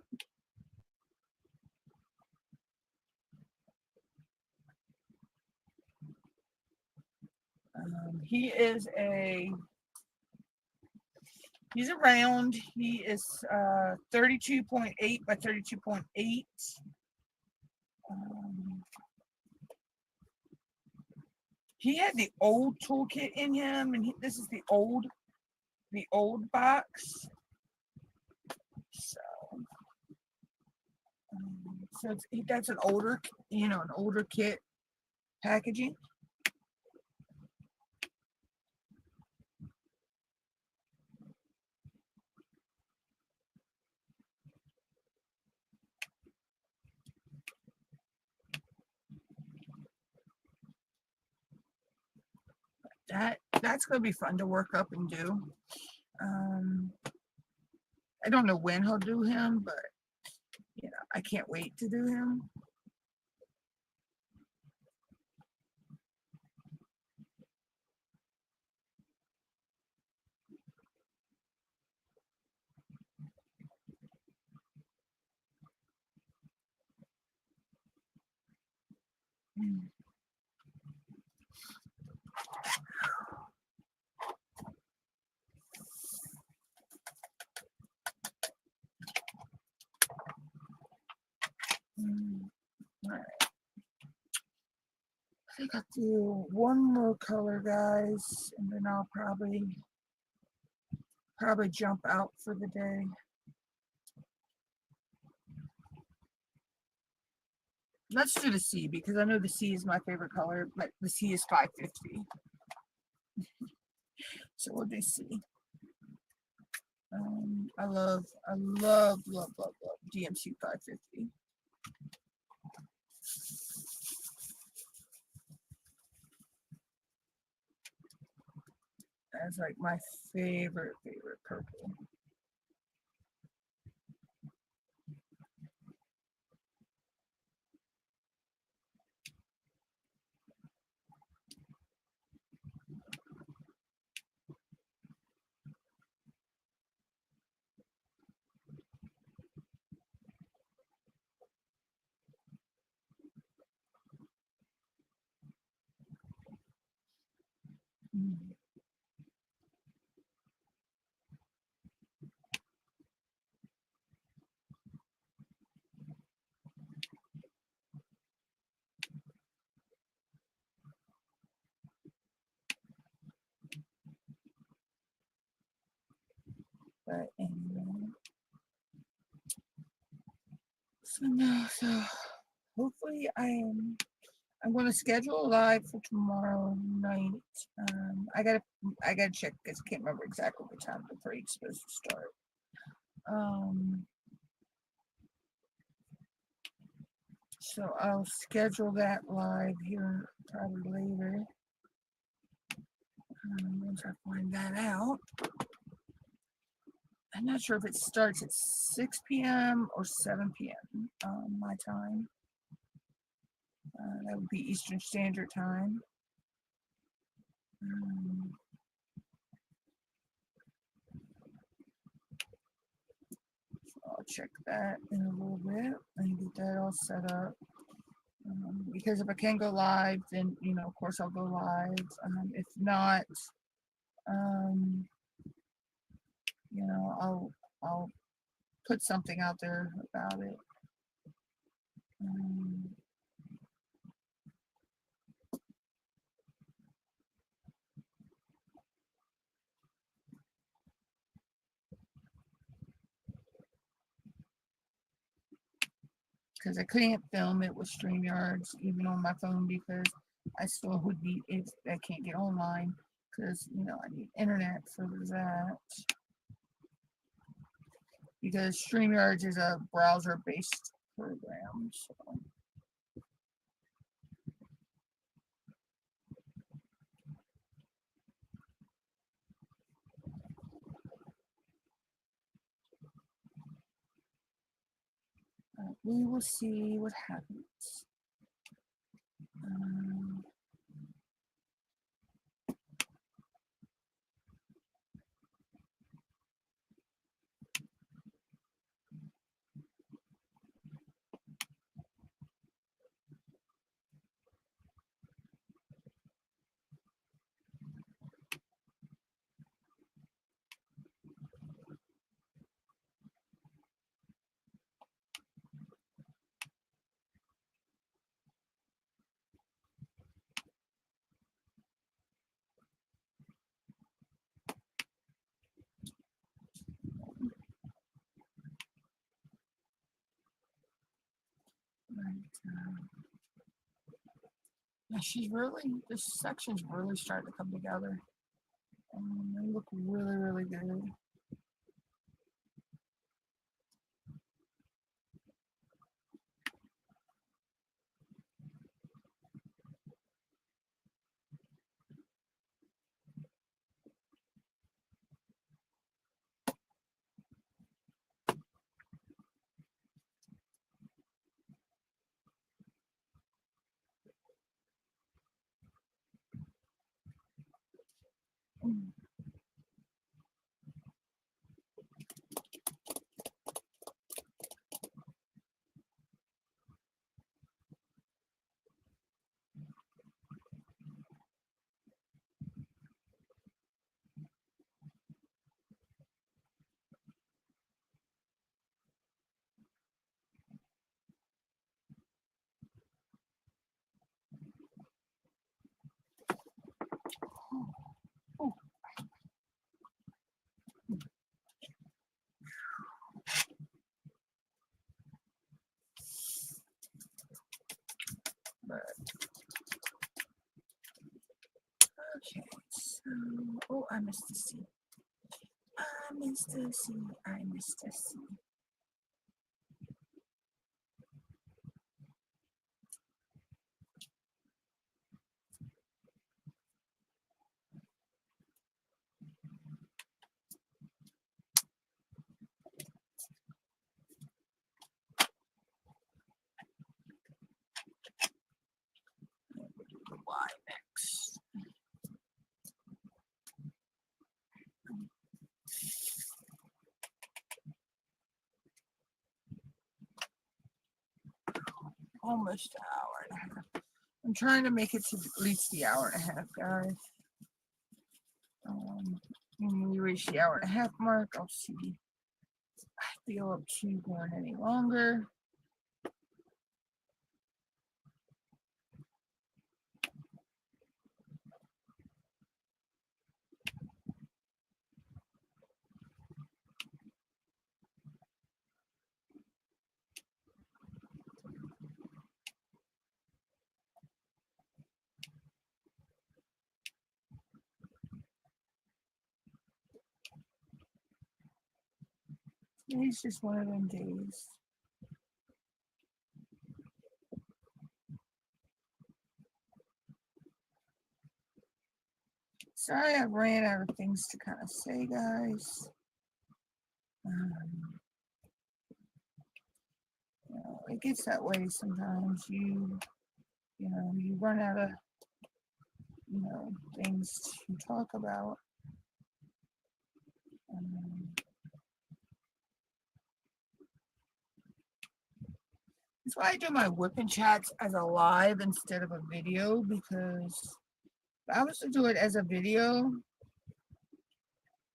He's around. He is 32.8 by 32.8. He had the old toolkit in him, and this is the old box. So that's an older kit packaging. That's gonna be fun to work up and do. I don't know when he'll do him, but I can't wait to do him. All right. I think I'll do one more color, guys, and then I'll probably jump out for the day. Let's do the sea because I know the sea is my favorite color, but the sea is 550. So we'll do sea. I love DMC 550. That's like my favorite purple. But anyway, so hopefully I'm going to schedule a live for tomorrow night. I gotta check because I can't remember exactly what time the parade's supposed to start. So I'll schedule that live here probably later. Once I find that out. I'm not sure if it starts at 6 p.m. or 7 p.m. My time. That would be Eastern Standard Time. So I'll check that in a little bit and get that all set up. Because if I can go live, then of course I'll go live. If not, I'll put something out there about it. Because I couldn't film it with StreamYards even on my phone because I still would need if I can't get online because I need internet for that. Because StreamYards is a browser-based program, so. We will see what happens. Yeah, this section's really starting to come together. They look really, really good. Oh. But okay, so I missed the C. I missed the C. I missed the C. The Y next. Almost an hour and a half. I'm trying to make it to at least the hour and a half, guys. When we reach the hour and a half mark, I'll see if I feel up to going any longer. Today's just one of them days. Sorry, I ran out of things to kind of say, guys. It gets that way sometimes. You run out of, things to talk about. That's why I do my whipping chats as a live instead of a video, because if I was to do it as a video,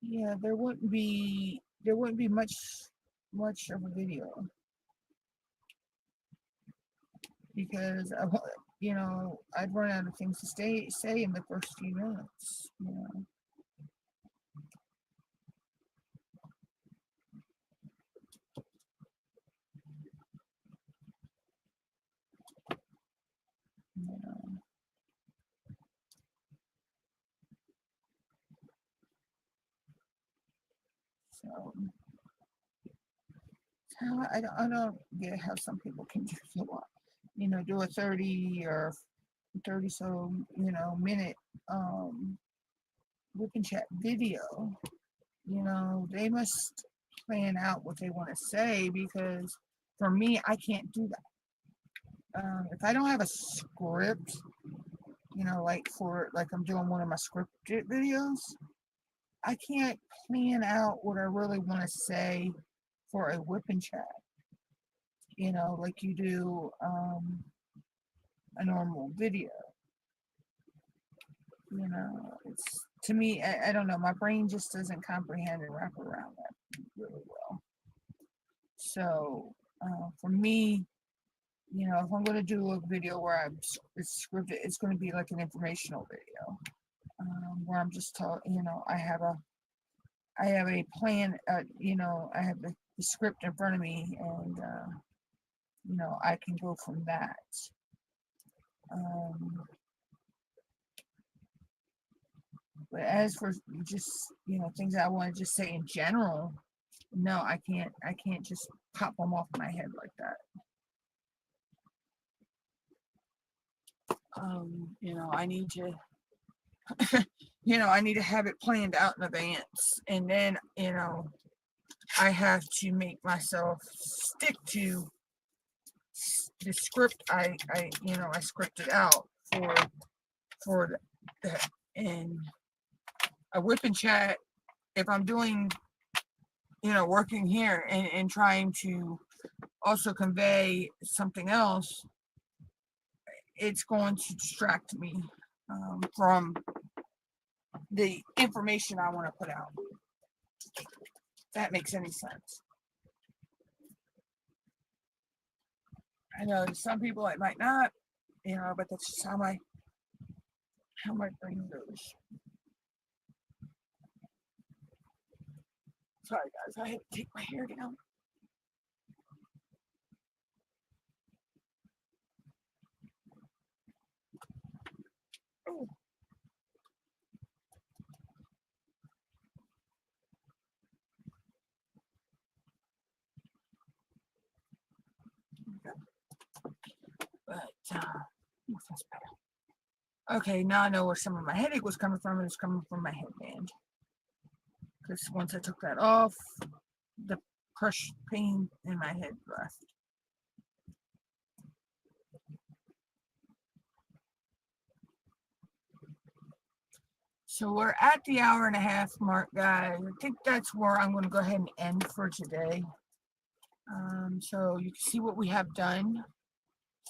yeah, there wouldn't be much of a video, because I'd run out of things to say in the first few minutes. You know. So I don't get how some people can do do a 30 or 30 minute whip and chat video. They must plan out what they want to say, because for me, I can't do that. If I don't have a script, like I'm doing one of my scripted videos, I can't plan out what I really want to say for a whip and chat, like you do a normal video. It's, to me, I don't know, my brain just doesn't comprehend and wrap around that really well. So for me, if I'm going to do a video where it's scripted, it's going to be like an informational video, where I'm just I have a plan, I have the script in front of me, and I can go from that. But as for just things I want to just say in general, no, I can't just pop them off my head like that. I need to I need to have it planned out in advance, and then I have to make myself stick to the script I scripted out for that. And a whip and chat, if I'm doing working here and trying to also convey something else, it's going to distract me from the information I want to put out. If that makes any sense. I know to some people it might not, but that's just how my brain goes. Sorry guys, I had to take my hair down. Oh. But that's better. Okay, now I know where some of my headache was coming from. It was coming from my headband. Because once I took that off, the crush pain in my head left. So we're at the hour-and-a-half mark, guys. I think that's where I'm going to go ahead and end for today. So you can see what we have done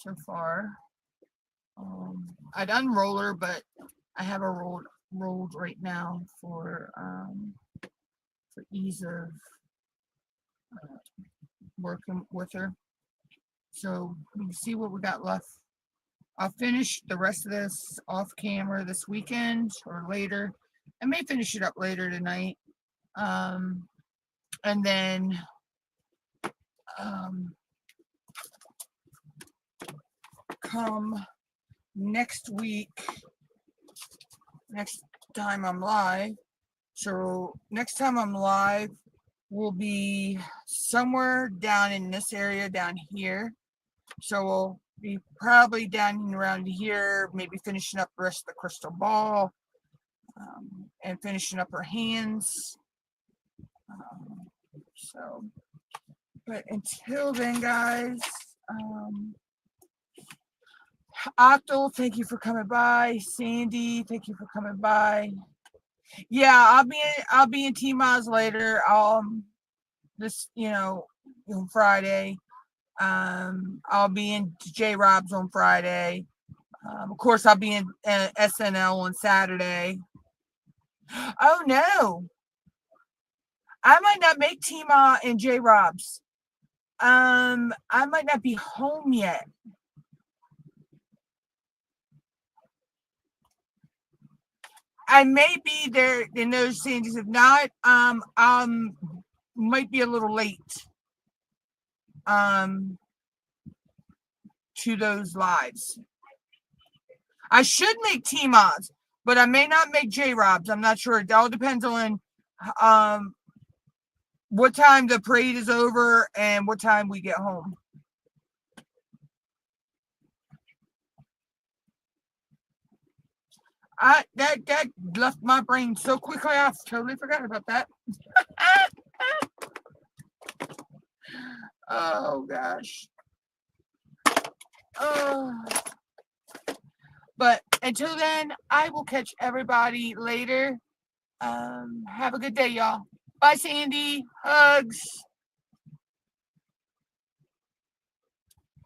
so far. I done roller, but I have a rolled right now for ease of working with her. So you can see what we got left. I'll finish the rest of this off camera this weekend or later. I may finish it up later tonight. And then come next week, next time I'm live. So next time I'm live will be somewhere down in this area down here. So we'll be probably down around here, maybe finishing up the rest of the crystal ball, and finishing up her hands. But until then, guys, Octal, thank you for coming by. Sandy, thank you for coming by. Yeah, I'll be in T-Miles later. On Friday. I'll be in J Rob's on Friday. Of course, I'll be in SNL on Saturday. Oh no, I might not make Tima and J Rob's. I might not be home yet. I may be there in those scenes. If not, might be a little late. To those lives. I should make T-Mods, but I may not make J-Robs. I'm not sure. It all depends on what time the parade is over and what time we get home. That left my brain so quickly. I totally forgot about that. Oh gosh. But until then, I will catch everybody later. Have a good day, y'all. Bye, Sandy. Hugs.